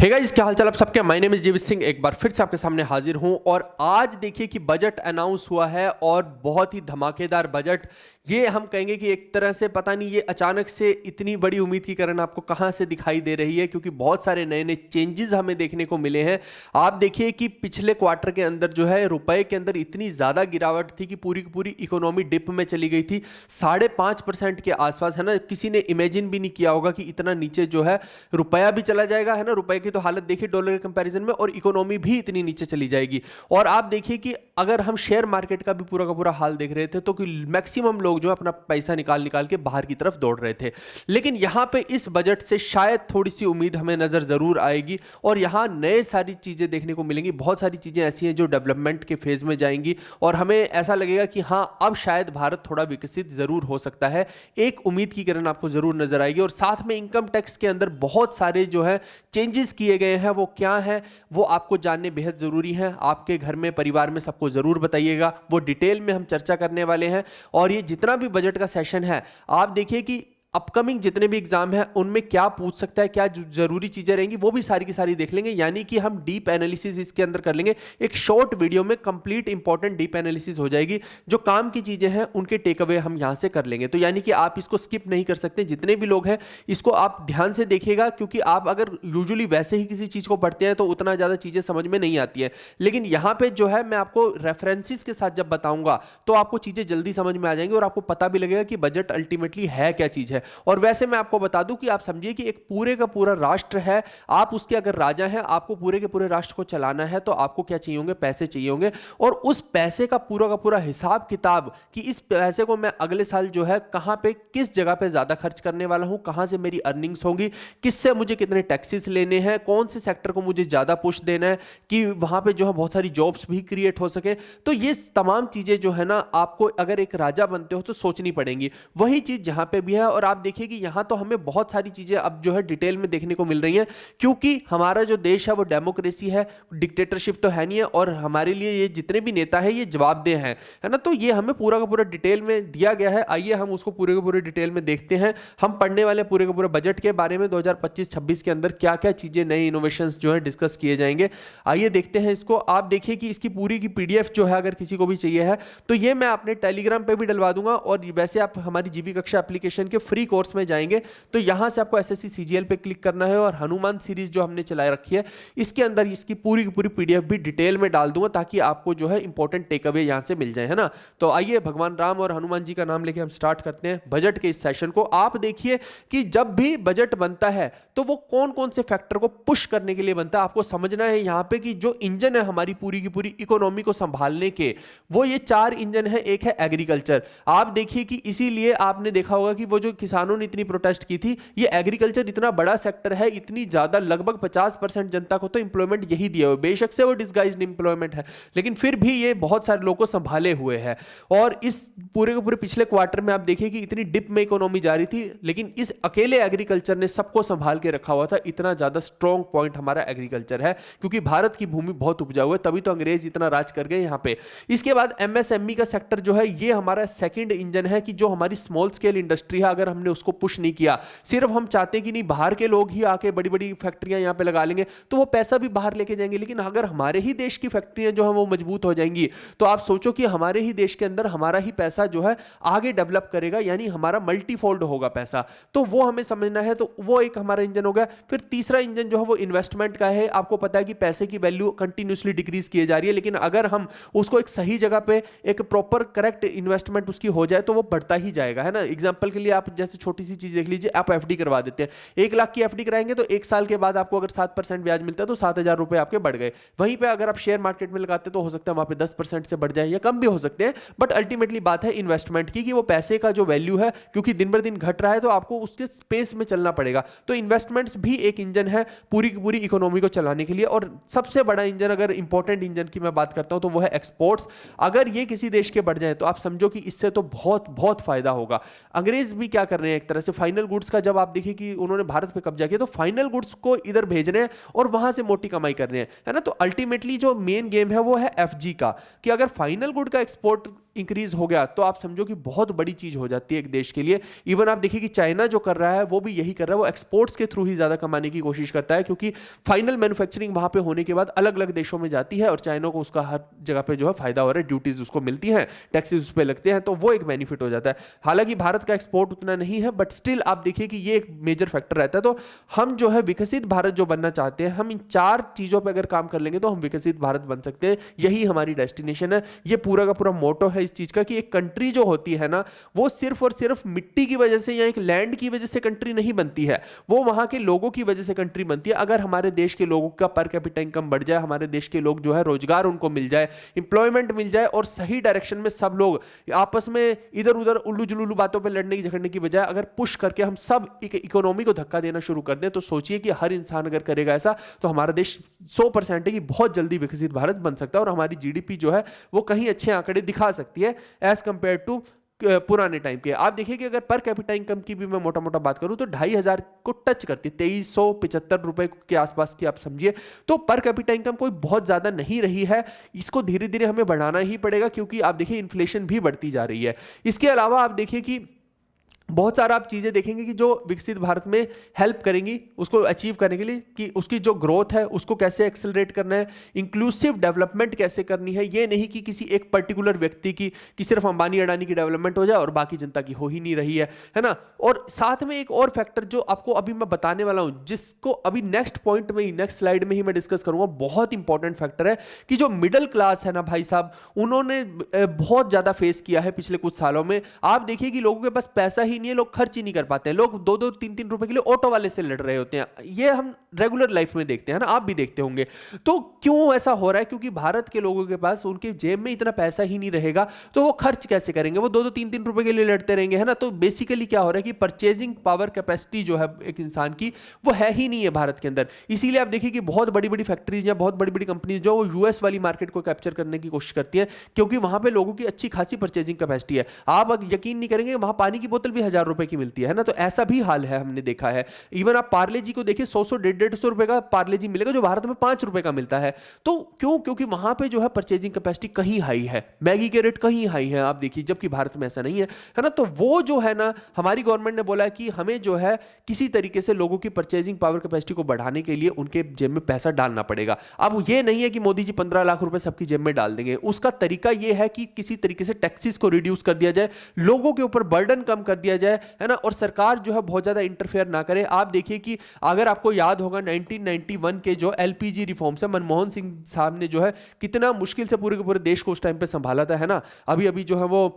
Hey guys, क्या हाल चाल आप सबके। माय नेम इज जीवित सिंह, एक बार फिर से आपके सामने हाजिर हूं। और आज देखिए कि बजट अनाउंस हुआ है और बहुत ही धमाकेदार बजट। ये हम कहेंगे कि एक तरह से पता नहीं ये अचानक से इतनी बड़ी उम्मीद की किरण आपको कहां से दिखाई दे रही है, क्योंकि बहुत सारे नए नए चेंजेस हमें देखने को मिले हैं। आप देखिए कि पिछले क्वार्टर के अंदर जो है रुपए के अंदर इतनी ज्यादा गिरावट थी कि पूरी की पूरी इकोनॉमी डिप में चली गई थी, 5.5% के आसपास, है ना। किसी ने इमेजिन भी नहीं किया होगा कि इतना नीचे जो है रुपया भी चला जाएगा, है ना। रुपए की तो हालत देखिए डॉलर के कंपैरिजन में, और इकोनॉमी भी इतनी नीचे चली जाएगी। और आप देखिए कि अगर हम शेयर मार्केट का भी पूरा का पूरा हाल देख रहे थे तो मैक्सिमम लोग जो है अपना पैसा निकाल निकाल के बाहर की तरफ दौड़ रहे थे। लेकिन यहां पे इस बजट से शायद थोड़ी सी उम्मीद हमें नजर जरूर आएगी और यहां नए सारी चीजें देखने को मिलेंगी। बहुत सारी चीजें ऐसी हैं जो डेवलपमेंट के फेज में जाएंगी और हमें ऐसा लगेगा कि हां, अब शायद भारत थोड़ा विकसित जरूर हो सकता है। एक उम्मीद की किरण आपको जरूर नजर आएगी। और साथ में इनकम टैक्स के अंदर बहुत सारे जो है चेंजेस किए गए हैं, वो क्या है वो आपको जानने बेहद जरूरी है। आपके घर में परिवार में सबको जरूर बताइएगा, वो डिटेल में हम चर्चा करने वाले हैं। और ये जितना भी बजट का सेशन है, आप देखिए कि अपकमिंग जितने भी एग्जाम हैं उनमें क्या पूछ सकता है, क्या जरूरी चीजें रहेंगी, वो भी सारी की सारी देख लेंगे। यानी कि हम डीप एनालिसिस इसके अंदर कर लेंगे। एक शॉर्ट वीडियो में कंप्लीट इंपॉर्टेंट डीप एनालिसिस हो जाएगी। जो काम की चीजें हैं उनके टेक अवे हम यहां से कर लेंगे। तो यानी कि आप इसको स्किप नहीं कर सकते। जितने भी लोग हैं इसको आप ध्यान से देखिएगा, क्योंकि आप अगर यूजुअली वैसे ही किसी चीज को पढ़ते हैं तो उतना ज्यादा चीजें समझ में नहीं आती है। लेकिन यहां पे जो है मैं आपको रेफरेंसेस के साथ जब बताऊंगा तो आपको चीजें जल्दी समझ में आ जाएंगी और आपको पता भी लगेगा कि बजट अल्टीमेटली है क्या चीज है। और वैसे मैं आपको बता दूं कि आप समझिए कि एक पूरे का पूरा राष्ट्र है, आप उसके अगर राजा हैं, आपको पूरे के पूरे राष्ट्र को चलाना है तो आपको क्या चाहिए होंगे, पैसे चाहिए होंगे। और उस पैसे का पूरा हिसाब किताब कि इस पैसे को मैं अगले साल जो है कहां पे किस जगह पे ज्यादा खर्च करने वाला हूं, कहां से मेरी अर्निंग्स होंगी, किससे मुझे कितने टैक्सेस लेने हैं, कौन से सेक्टर को मुझे ज्यादा पुश देना है कि वहां पे जो है बहुत सारी जॉब्स भी क्रिएट हो सके। तो ये तमाम चीजें जो है ना आपको अगर एक राजा बनते हो तो सोचनी पड़ेंगी। वही चीज जहां पे भी है। और आप देखिए कि यहां तो हमें बहुत सारी चीजें अब जो है डिटेल में देखने को मिल रही हैं, क्योंकि हमारा जो देश है वो डेमोक्रेसी है, डिक्टेटरशिप तो है नहीं है। और हमारे लिए ये जितने भी नेता है ये जवाबदेह हैं, है ना। तो ये हमें पूरा का पूरा डिटेल में दिया गया है। आइए हम उसको पूरे के पूरे डिटेल में देखते हैं। हम पढ़ने वाले पूरे के पूरे बजट के बारे में 2025-26 के अंदर क्या क्या चीजें, नई इनोवेशंस जो है डिस्कस किए जाएंगे। आइए देखते हैं इसको। आप देखिए कि इसकी पूरी की पीडीएफ जो है अगर किसी को भी चाहिए है तो ये मैं अपने टेलीग्राम पे भी डलवा दूंगा। और वैसे आप हमारी जीवी कक्षा एप्लीकेशन के फ्री कोर्स में जाएंगे तो यहां से आपको एसएससी सीजीएल पे क्लिक करना है और हनुमान सीरीज जो हमने चला रखी है इसके अंदर इसकी पूरी की पूरी पीडीएफ भी डिटेल में डाल दूंगा, ताकि आपको जो है इंपॉर्टेंट टेक अवे यहां से मिल जाए, है ना। तो आइए भगवान राम और हनुमान जी का नाम लेके हम स्टार्ट करते हैं बजट के इस सेशन को। आप देखिए कि जब भी बजट बनता है तो वो कौन कौन से फैक्टर को पुश करने के लिए बनता है। आपको समझना है यहां पे कि जो इंजन है हमारी पूरी की पूरी इकोनॉमी को संभालने के, वो ये 4 इंजन है। एक है एग्रीकल्चर। आप देखिए कि इसीलिए आपने देखा होगा कि वो जो किसानों ने इतनी प्रोटेस्ट की थी, ये एग्रीकल्चर इतना बड़ा सेक्टर है, इतनी ज्यादा लगभग 50% जनता को तो इंप्लॉयमेंट यही दिया हुआ। बेशक से वो डिस्गाइज्ड इंप्लॉयमेंट है, लेकिन फिर भी ये बहुत सारे लोगों को संभाले हुए है। और इस पूरे के पूरे पिछले क्वार्टर में आप देखिए कि इतनी डिप में इकोनॉमी जा रही थी, लेकिन इस अकेले एग्रीकल्चर ने सबको संभाल के रखा हुआ था। इतना ज्यादा स्ट्रॉन्ग पॉइंट हमारा एग्रीकल्चर है, क्योंकि भारत की भूमि बहुत उपजाऊ है, तभी तो अंग्रेज इतना राज कर गए यहां पे। इसके बाद एमएसएमई का सेक्टर जो है ये हमारा सेकंड इंजन है, कि जो हमारी स्मॉल स्केल इंडस्ट्री है अगर हमने उसको पुश नहीं किया, सिर्फ हम चाहते हैं कि नहीं बाहर के लोग ही आके बड़ी बड़ी फैक्ट्रियां यहां पे लगा लेंगे तो वो पैसा भी बाहर लेके जाएंगे। लेकिन अगर हमारे ही देश की फैक्ट्रियां जो है वो मजबूत हो जाएंगी तो आप सोचो कि हमारे ही देश के अंदर हमारा ही पैसा जो है आगे डेवलप करेगा, यानी हमारा मल्टीफोल्ड होगा पैसा। तो वो हमें समझना है। तो वो एक हमारा इंजन हो गया। फिर तीसरा इंजन जो है वो इन्वेस्टमेंट का है। आपको पता है कि पैसे की वैल्यू कंटिन्यूसली डिक्रीज की जा रही है, लेकिन अगर हम उसको एक सही जगह पे एक प्रॉपर करेक्ट इन्वेस्टमेंट उसकी हो जाए तो वो बढ़ता ही जाएगा, है ना। एग्जांपल के लिए आप जैसे छोटी सी चीज देख लीजिए, आप एफडी करवा देते हैं, 1 लाख की एफडी कराएंगे तो 1 साल के बाद आपको अगर 7% ब्याज मिलता है तो 7,000 रुपए आपके बढ़ गए। वहीं पे अगर आप शेयर मार्केट में लगाते तो हो सकता है वहां पे 10% से बढ़ जाए या कम भी हो सकते हैं। बट अल्टीमेटली बात है इन्वेस्टमेंट की, कि वो पैसे का जो वैल्यू है, क्योंकि दिन बर दिन घट रहा है तो आपको उसके स्पेस में चलना पड़ेगा। तो इन्वेस्टमेंट्स भी एक इंजन है पूरी की पूरी इकोनॉमी को चलाने के लिए। और सबसे बड़ा इंजन, अगर इंपॉर्टेंट इंजन की मैं बात करता हूं तो वो है एक्सपोर्ट्स। अगर ये किसी देश के बढ़ जाए तो आप समझो कि इससे तो बहुत बहुत फायदा होगा। अंग्रेज भी क्या कर रहे हैं, एक तरह से फाइनल गुड्स का, जब आप देखिए कि उन्होंने भारत पे कब्जा किया तो फाइनल गुड्स को इधर भेज रहे हैं और वहां से मोटी कमाई कर रहे हैं, है ना। तो अल्टीमेटली जो मेन गेम है वो है एफजी का, कि अगर फाइनल गुड का एक्सपोर्ट इंक्रीज हो गया तो आप समझो कि बहुत बड़ी चीज हो जाती है एक देश के लिए। इवन आप देखिए कि चाइना जो कर रहा है वो भी यही कर रहा है, वो एक्सपोर्ट्स के थ्रू ही ज्यादा कमाने की कोशिश करता है, क्योंकि फाइनल मैन्युफैक्चरिंग वहां पे होने के बाद अलग अलग देशों में जाती है और चाइना को उसका हर जगह पे जो है फायदा हो रहा है, ड्यूटीज उसको मिलती हैं, टैक्सेस उस पे लगते हैं, तो वो एक बेनिफिट हो जाता है। हालांकि भारत का एक्सपोर्ट उतना नहीं है, बट स्टिल आप देखिए कि ये एक मेजर फैक्टर रहता है। तो हम जो है विकसित भारत जो बनना चाहते हैं, हम इन 4 चीजों पर अगर काम कर लेंगे तो हम विकसित भारत बन सकते हैं। यही हमारी डेस्टिनेशन है, ये पूरा का पूरा मोटो है इस चीज का कि एक कंट्री जो होती है ना, वो सिर्फ और सिर्फ मिट्टी की वजह से या एक लैंड की वजह से कंट्री नहीं बनती है, वो वहां के लोगों की वजह से कंट्री बनती है। अगर हमारे देश के लोगों का पर कैपिटा इनकम बढ़ जाए, हमारे देश के लोग जो है रोजगार उनको मिल जाए, इंप्लॉयमेंट मिल जाए और सही डायरेक्शन में सब लोग आपस में इधर उधर उल्लू जुलूलू बातों पे लड़ने की झगड़ने की बजाय अगर पुश करके हम सब इकोनॉमी को धक्का देना शुरू कर दें, तो सोचिए कि हर इंसान अगर करेगा ऐसा तो हमारा देश 100% है कि बहुत जल्दी विकसित भारत बन सकता है और हमारी जीडीपी जो है वो कहीं अच्छे आंकड़े दिखा सकती है एज कंपेयर टू पुराने टाइम के। आप देखिए कि अगर पर कैपिटा इनकम की भी मैं मोटा मोटा बात करूं तो 2,500 को टच करती है, 2375 रुपए के आसपास की आप समझिए। तो पर कैपिटा इनकम कोई बहुत ज्यादा नहीं रही है, इसको धीरे धीरे हमें बढ़ाना ही पड़ेगा, क्योंकि आप देखिए इन्फ्लेशन भी बढ़ती जा रही है। इसके अलावा आप देखिए कि बहुत सारा आप चीजें देखेंगे कि जो विकसित भारत में हेल्प करेंगी उसको अचीव करने के लिए, कि उसकी जो ग्रोथ है उसको कैसे एक्सेलरेट करना है, इंक्लूसिव डेवलपमेंट कैसे करनी है। ये नहीं कि किसी एक पर्टिकुलर व्यक्ति की कि सिर्फ अंबानी अडानी की डेवलपमेंट हो जाए और बाकी जनता की हो ही नहीं रही है ना। और साथ में एक और फैक्टर जो आपको अभी मैं बताने वाला हूं, जिसको अभी नेक्स्ट पॉइंट में, नेक्स्ट स्लाइड में ही मैं डिस्कस करूंगा, बहुत इंपॉर्टेंट फैक्टर है कि जो मिडिल क्लास है ना भाई साहब, उन्होंने बहुत ज्यादा फेस किया है पिछले कुछ सालों में। आप देखिए कि लोगों के पास पैसा ही नहीं है, लोग खर्च ही नहीं कर पाते हैं, लोग 2-2 3-3 रुपए के लिए ऑटो वाले से लड़ रहे होते हैं। ये हम रेगुलर लाइफ में देखते हैं ना, आप भी देखते होंगे। तो क्यों ऐसा हो रहा है? क्योंकि भारत के लोगों के पास उनके जेब में इतना पैसा ही नहीं रहेगा, तो वो खर्च कैसे करेंगे? वो 2-2 3-3 रुपए के लिए लड़ते रहेंगे, है ना। तो बेसिकली क्या हो रहा है कि परचेजिंग पावर कैपेसिटी जो है एक इंसान की, वो है ही नहीं है भारत के अंदर। इसीलिए आप देखिए कि बहुत बड़ी बड़ी फैक्ट्रीज या बहुत बड़ी बड़ी कंपनीज जो यूएस वाली मार्केट को कैप्चर करने की कोशिश करती है, क्योंकि वहां पे लोगों की अच्छी खासी परचेजिंग कैपेसिटी है। आप यकीन नहीं करेंगे, वहां पानी की बोतल भी 1000 रुपए की मिलती है ना। तो ऐसा भी हाल है, हमने देखा है। इवन आप पार्ले जी को देखिए, 100 150 रुपए का पार्ले जी मिलेगा जो भारत में 5 रुपए का मिलता है। तो क्यों? क्योंकि वहां पे जो है परचेजिंग कैपेसिटी कहीं हाई है, मैगी के रेट कहीं हाई है, आप देखिए, जबकि भारत में ऐसा नहीं है ना। तो वो जो है ना, हमारी गवर्नमेंट ने बोला है कि हमें जो है किसी तरीके से लोगों की परचेजिंग पावर कैपेसिटी को बढ़ाने के लिए उनके जेब में पैसा डालना पड़ेगा। अब ये नहीं है कि मोदी जी 15 लाख रुपए सबकी जेब में डाल देंगे। उसका तरीका यह है कि किसी तरीके से टैक्सेस को रिड्यूस कर दिया जाए, लोगों के ऊपर बर्डन कम कर दिया जाए, है ना। और सरकार जो है बहुत ज्यादा इंटरफेयर ना करे। आप देखिए कि अगर आपको याद होगा 1991 के जो एलपीजी रिफॉर्म्स है, मनमोहन सिंह साहब ने जो है कितना मुश्किल से पूरे के पूरे देश को उस टाइम पे संभाला था, है ना। अभी अभी जो है वो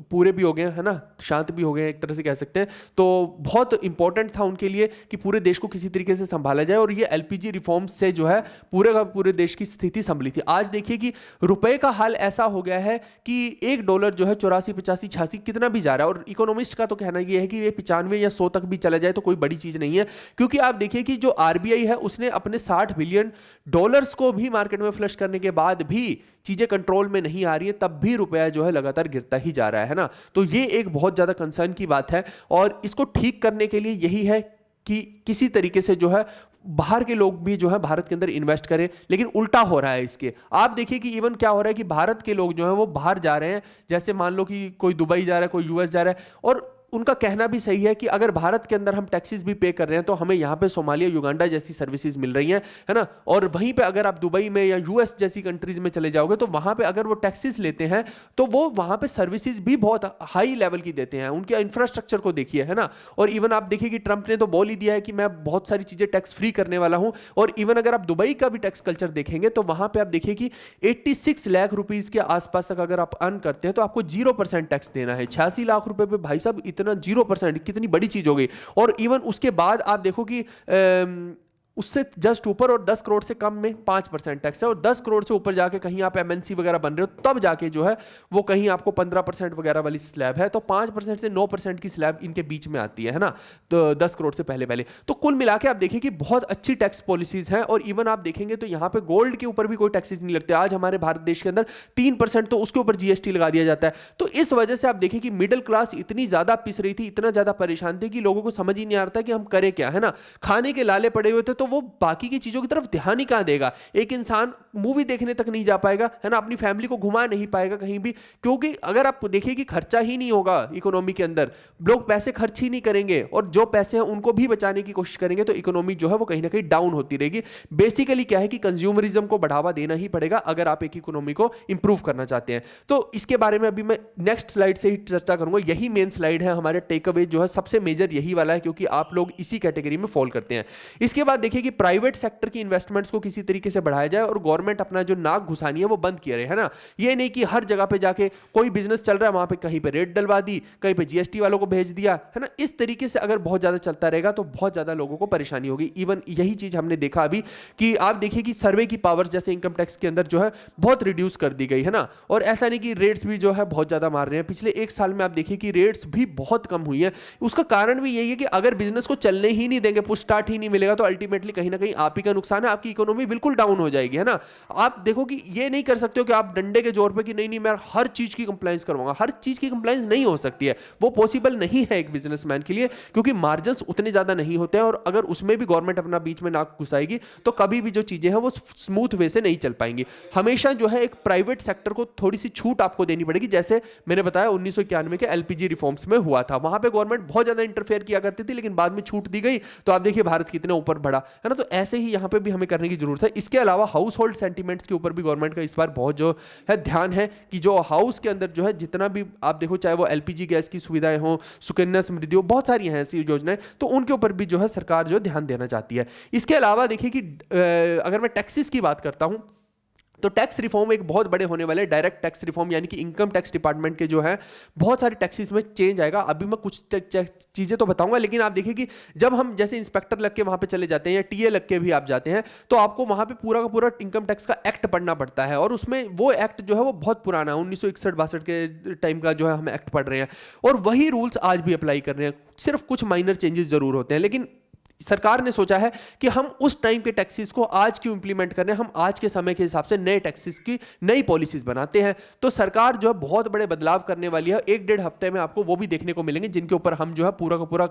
पूरे भी हो गए, है ना, शांत भी हो गए एक तरह से कह सकते हैं। तो बहुत इंपॉर्टेंट था उनके लिए कि पूरे देश को किसी तरीके से संभाला जाए, और ये एलपीजी रिफॉर्म्स से जो है पूरे का पूरे देश की स्थिति संभली थी। आज देखिए कि रुपए का हाल ऐसा हो गया है कि $1 जो है 84 85 86 कितना भी जा रहा है। और इकोनॉमिस्ट का तो कहना यह है कि ये 95 या 100 तक भी चला जाए तो कोई बड़ी चीज नहीं है, क्योंकि आप देखिए कि जो आरबीआई है उसने अपने $60 बिलियन को भी मार्केट में फ्लश करने के बाद भी चीजें कंट्रोल में नहीं आ रही है, तब भी रुपया जो है लगातार गिरता ही जा रहा है ना। तो ये एक बहुत ज्यादा कंसर्न की बात है, और इसको ठीक करने के लिए यही है कि किसी तरीके से जो है बाहर के लोग भी जो है भारत के अंदर इन्वेस्ट करें। लेकिन उल्टा हो रहा है इसके। आप देखिए कि इवन क्या हो रहा है कि भारत के लोग जो है वो बाहर जा रहे हैं, जैसे मान लो कि कोई दुबई जा रहा है, कोई यूएस जा रहा है, और उनका कहना भी सही है कि अगर भारत के अंदर हम टैक्सेस भी पे कर रहे हैं तो हमें यहाँ पे सोमालिया, युगांडा जैसी सर्विसेज मिल रही हैं, है ना। और वहीं पे अगर आप दुबई में या यूएस जैसी कंट्रीज में चले जाओगे तो वहाँ पे अगर वो टैक्सेस लेते हैं तो वो वहाँ पे सर्विसेज भी बहुत हाई लेवल की देते हैं। उनके इंफ्रास्ट्रक्चर को देखिए, है ना। और इवन आप देखिए कि ट्रंप ने तो बोल ही दिया है कि मैं बहुत सारी चीज़ें टैक्स फ्री करने वाला हूँ। और इवन अगर आप दुबई का भी टैक्स कल्चर देखेंगे तो वहाँ पर आप देखिए कि 86 लाख रुपीज़ के आसपास तक अगर आप अर्न करते हैं तो आपको 0% टैक्स देना है। 86 लाख रुपए पे भाई साहब इतना 0%, कितनी बड़ी चीज हो गई। और इवन उसके बाद आप देखो कि उससे जस्ट ऊपर और 10 करोड़ से कम में 5% टैक्स है, और 10 करोड़ से ऊपर जाके कहीं आप एमएनसी वगैरह बन रहे हो तब जाके जो है वो कहीं आपको 15% वगैरह वाली स्लैब है। तो 5% से 9% की स्लैब इनके बीच में आती है ना, तो 10 करोड़ से पहले पहले। तो कुल मिला के आप देखिए कि बहुत अच्छी टैक्स पॉलिसीज हैं। और इवन आप देखेंगे तो यहाँ पे गोल्ड के ऊपर भी कोई टैक्सेस नहीं लगते। आज हमारे भारत देश के अंदर 3% तो उसके ऊपर जीएसटी लगा दिया जाता है। तो इस वजह से आप देखिए कि मिडिल क्लास इतनी ज्यादा पिस रही थी, इतना ज्यादा परेशान थे कि लोगों को समझ ही नहीं आ रहा था कि हम करें क्या, है ना। खाने के लाले पड़े हुए थे तो वो बाकी की चीजों की तरफ ध्यान ही कहां देगा। एक इंसान मूवी देखने तक नहीं जा पाएगा, है ना, अपनी फैमिली को घुमा नहीं पाएगा कहीं भी, क्योंकि अगर आप देखिए कि खर्चा ही नहीं होगा इकोनॉमी के अंदर, लोग पैसे खर्च ही नहीं करेंगे और जो पैसे हैं उनको भी बचाने की कोशिश करेंगे, तो इकोनॉमी जो है वो कहीं ना कहीं डाउन होती रहेगी। बेसिकली क्या है कि कंज्यूमरिज्म को बढ़ावा देना ही पड़ेगा अगर आप एक इकोनॉमी को इंप्रूव करना चाहते हैं। तो इसके बारे में अभी मैं नेक्स्ट स्लाइड से ही चर्चा करूंगा। यही मेन स्लाइड है, हमारे टेक अवे जो है सबसे मेजर यही वाला है, क्योंकि आप लोग इसी कैटेगरी में फॉल करते हैं। इसके बाद देखिए कि प्राइवेट सेक्टर की इन्वेस्टमेंट्स को किसी तरीके से बढ़ाया जाए और गवर्नमेंट अपना जो नाक घुसानी है वो बंद किया रहे, है ना। ये नहीं कि हर जगह पे जाके कोई बिजनेस चल रहा है वहां पे कहीं पे रेट डलवा दी, कहीं पे जीएसटी वालों को भेज दिया, है ना। इस तरीके से अगर बहुत ज्यादा चलता रहेगा तो बहुत ज्यादा लोगों को परेशानी होगी। इवन यही चीज हमने देखा अभी कि आप देखिए कि सर्वे की पावर्स जैसे इनकम टैक्स के अंदर जो है बहुत रिड्यूस कर दी गई, है ना। और ऐसा नहीं कि रेट्स भी जो है बहुत ज्यादा मार रहे हैं, पिछले एक साल में आप देखिए कि रेट्स भी बहुत कम हुई है। उसका कारण भी यही है कि अगर बिजनेस को चलने ही नहीं देंगे, पुश स्टार्ट ही नहीं मिलेगा, तो अल्टीमेटली कहीं ना कहीं आप ही का नुकसान है, आपकी इकोनॉमी बिल्कुल डाउन हो जाएगी, है ना। आप देखो कि ये नहीं कर सकते हो कि आप डंडे के जोर पे कि नहीं मैं हर चीज की कंप्लायंस करवाऊंगा। हर चीज की कंप्लायंस नहीं हो सकती है, वो पॉसिबल नहीं है एक बिजनेसमैन के लिए, क्योंकि मार्जिन उतने ज्यादा नहीं होते हैं और अगर उसमें भी गवर्नमेंट अपना बीच में नाक घुसाएगी तो कभी भी जो चीजें हैं वो स्मूथ वे से नहीं चल पाएंगी। हमेशा जो है एक प्राइवेट सेक्टर को थोड़ी सी छूट आपको देनी पड़ेगी, जैसे मैंने बताया 1991 के एलपीजी रिफॉर्म्स में हुआ था। वहां पे गवर्नमेंट बहुत ज्यादा इंटरफेयर किया करती थी, लेकिन बाद में छूट दी गई, तो आप देखिए भारत कितने ऊपर बढ़ा, है ना। तो ऐसे ही यहां पे भी हमें करने की जरूरत है। इसके अलावा हाउस होल्ड सेंटीमेंट्स के ऊपर भी गवर्नमेंट का इस बार बहुत जो है ध्यान है कि जो हाउस के अंदर जो है जितना भी आप देखो, चाहे वो एलपीजी गैस की सुविधाएं हो, सुकन्या समृद्धि हो, बहुत सारी हैं ऐसी योजनाएं, तो उनके ऊपर भी जो है सरकार जो ध्यान देना चाहती है। इसके अलावा देखिए कि अगर मैं टैक्सेस की बात करता हूं तो टैक्स रिफॉर्म एक बहुत बड़े होने वाले, डायरेक्ट टैक्स रिफॉर्म, यानी कि इनकम टैक्स डिपार्टमेंट के जो है बहुत सारे टैक्सेस में चेंज आएगा। अभी मैं कुछ चीजें तो बताऊंगा, लेकिन आप देखिए कि जब हम जैसे इंस्पेक्टर लग के वहां पे चले जाते हैं या टीए लग के भी आप जाते हैं, तो आपको वहां पे पूरा का पूरा इनकम टैक्स का एक्ट पढ़ना पड़ता है, और उसमें वो एक्ट जो है वो बहुत पुराना है, 1961-62 के टाइम का जो है हम एक्ट पढ़ रहे हैं, और वही रूल्स आज भी अप्लाई कर रहे हैं। सिर्फ कुछ माइनर चेंजेस जरूर होते हैं, लेकिन सरकार ने सोचा है कि हम उस टाइम के टैक्सेस को आज क्यों इंप्लीमेंट कर रहे हैं, हम आज के समय के हिसाब से नए टैक्सेस की नई पॉलिसीज बनाते हैं। तो सरकार जो है बहुत बड़े बदलाव करने वाली है। 1-1.5 हफ्ते में आपको वो भी देखने को मिलेंगे, जिनके ऊपर हम जो है पूरा का पूरा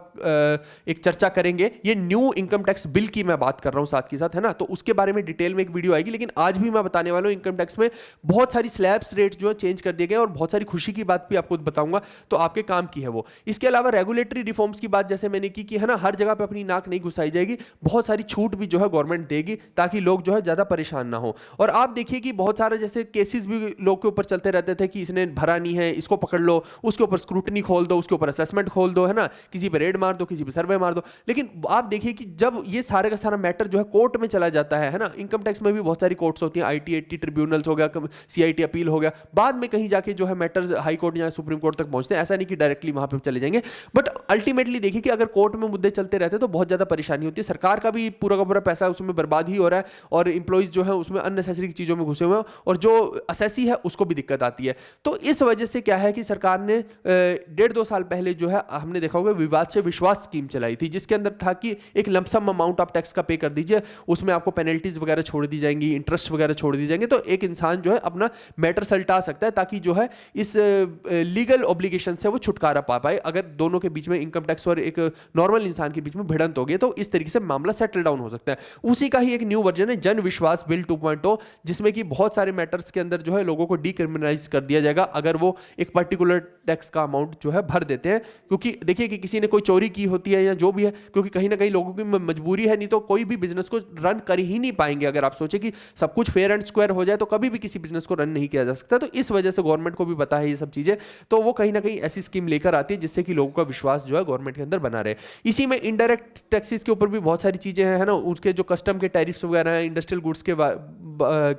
एक चर्चा करेंगे। ये न्यू इनकम टैक्स बिल की मैं बात कर रहा हूं साथ के साथ, है ना। तो उसके बारे में डिटेल में एक वीडियो आएगी, लेकिन आज भी मैं बताने वाला हूं इनकम टैक्स में बहुत सारी स्लैब्स रेट्स जो है चेंज कर दिए गए, और बहुत सारी खुशी की बात भी आपको बताऊंगा, तो आपके काम की है वो। इसके अलावा रेगुलेटरी रिफॉर्म्स की बात जैसे मैंने की कि, है ना, हर जगह पे अपनी नाक नहीं घुसाई जाएगी, बहुत सारी छूट भी जो है गवर्नमेंट देगी ताकि लोग जो है ज्यादा परेशान ना हो। और आप देखिए कि बहुत सारे जैसे केसेस भी लोग के ऊपर चलते रहते थे कि इसने भरा नहीं है, इसको पकड़ लो, उसके ऊपर स्क्रूटनी खोल दो, उसके ऊपर असेसमेंट खोल दो, है ना, किसी पे रेड मार दो, किसी पे सर्वे मार दो। लेकिन आप देखिए कि जब ये सारे का सारा मैटर जो है कोर्ट में चला जाता है ना, इनकम टैक्स में भी बहुत सारी कोर्ट्स होती हैं, ITAT ट्रिब्यूनल्स हो गया, CIT अपील हो गया, बाद में कहीं जाके जो है मैटर्स हाई कोर्ट या सुप्रीम कोर्ट तक पहुंचते हैं। ऐसा नहीं कि डायरेक्टली वहां पे चले जाएंगे, बट अल्टीमेटली देखिए कि अगर कोर्ट में मुद्दे चलते रहते तो बहुत ज्यादा परेशानी होती है। सरकार का भी पूरा का पूरा पैसा उसमें बर्बाद ही हो रहा है, और इंप्लॉइज जो है उसमें अननेसेसरी चीजों में घुसे हुए हैं, और जो असेसी है उसको भी दिक्कत आती है। तो इस वजह से क्या है कि सरकार ने 1.5-2 साल पहले जो है हमने देखा होगा विवाद से विश्वास स्कीम चलाई थी, जिसके अंदर था कि एक लमसम अमाउंट आप टैक्स का पे कर दीजिए, उसमें आपको पेनल्टीज वगैरह छोड़ दी जाएंगी, इंटरेस्ट वगैरह छोड़ दी जाएंगे, तो एक इंसान जो है अपना मैटर सलटा सकता है, ताकि जो है इस लीगल ऑब्लिगेशन से वो छुटकारा पा पाए। अगर दोनों के बीच में, इनकम टैक्स और एक नॉर्मल इंसान के बीच में भिड़ंत हो गई, तो इस तरीके से मामला सेटल डाउन हो सकता है। उसी का ही एक न्यू वर्जन है जन विश्वास बिल 2.0, जिसमें कि बहुत सारे मैटर्स के अंदर जो है लोगों को डीक्रिमिनलाइज कर दिया जाएगा अगर वो एक पर्टिकुलर टैक्स का अमाउंट जो है भर देते हैं। क्योंकि देखिए कि किसी ने कोई चोरी की होती है या जो भी है, क्योंकि कहीं ना कहीं लोगों की मजबूरी है, नहीं तो कोई भी बिजनेस को रन कर ही नहीं पाएंगे। अगर आप सोचे कि सब कुछ फेयर एंड स्क्वायर हो जाए तो कभी भी किसी बिजनेस को रन नहीं किया जा सकता। तो इस वजह से गवर्नमेंट को भी पता है ये सब चीजें, तो वो कहीं ना कहीं ऐसी स्कीम लेकर आती है जिससे कि लोगों का विश्वास जो है गवर्नमेंट के अंदर बना रहे। इसी में इनडायरेक्ट टैक्सेस के ऊपर भी बहुत सारी चीजें हैं, है ना, उसके जो कस्टम के टैरिफ्स वगैरह हैं, इंडस्ट्रियल गुड्स के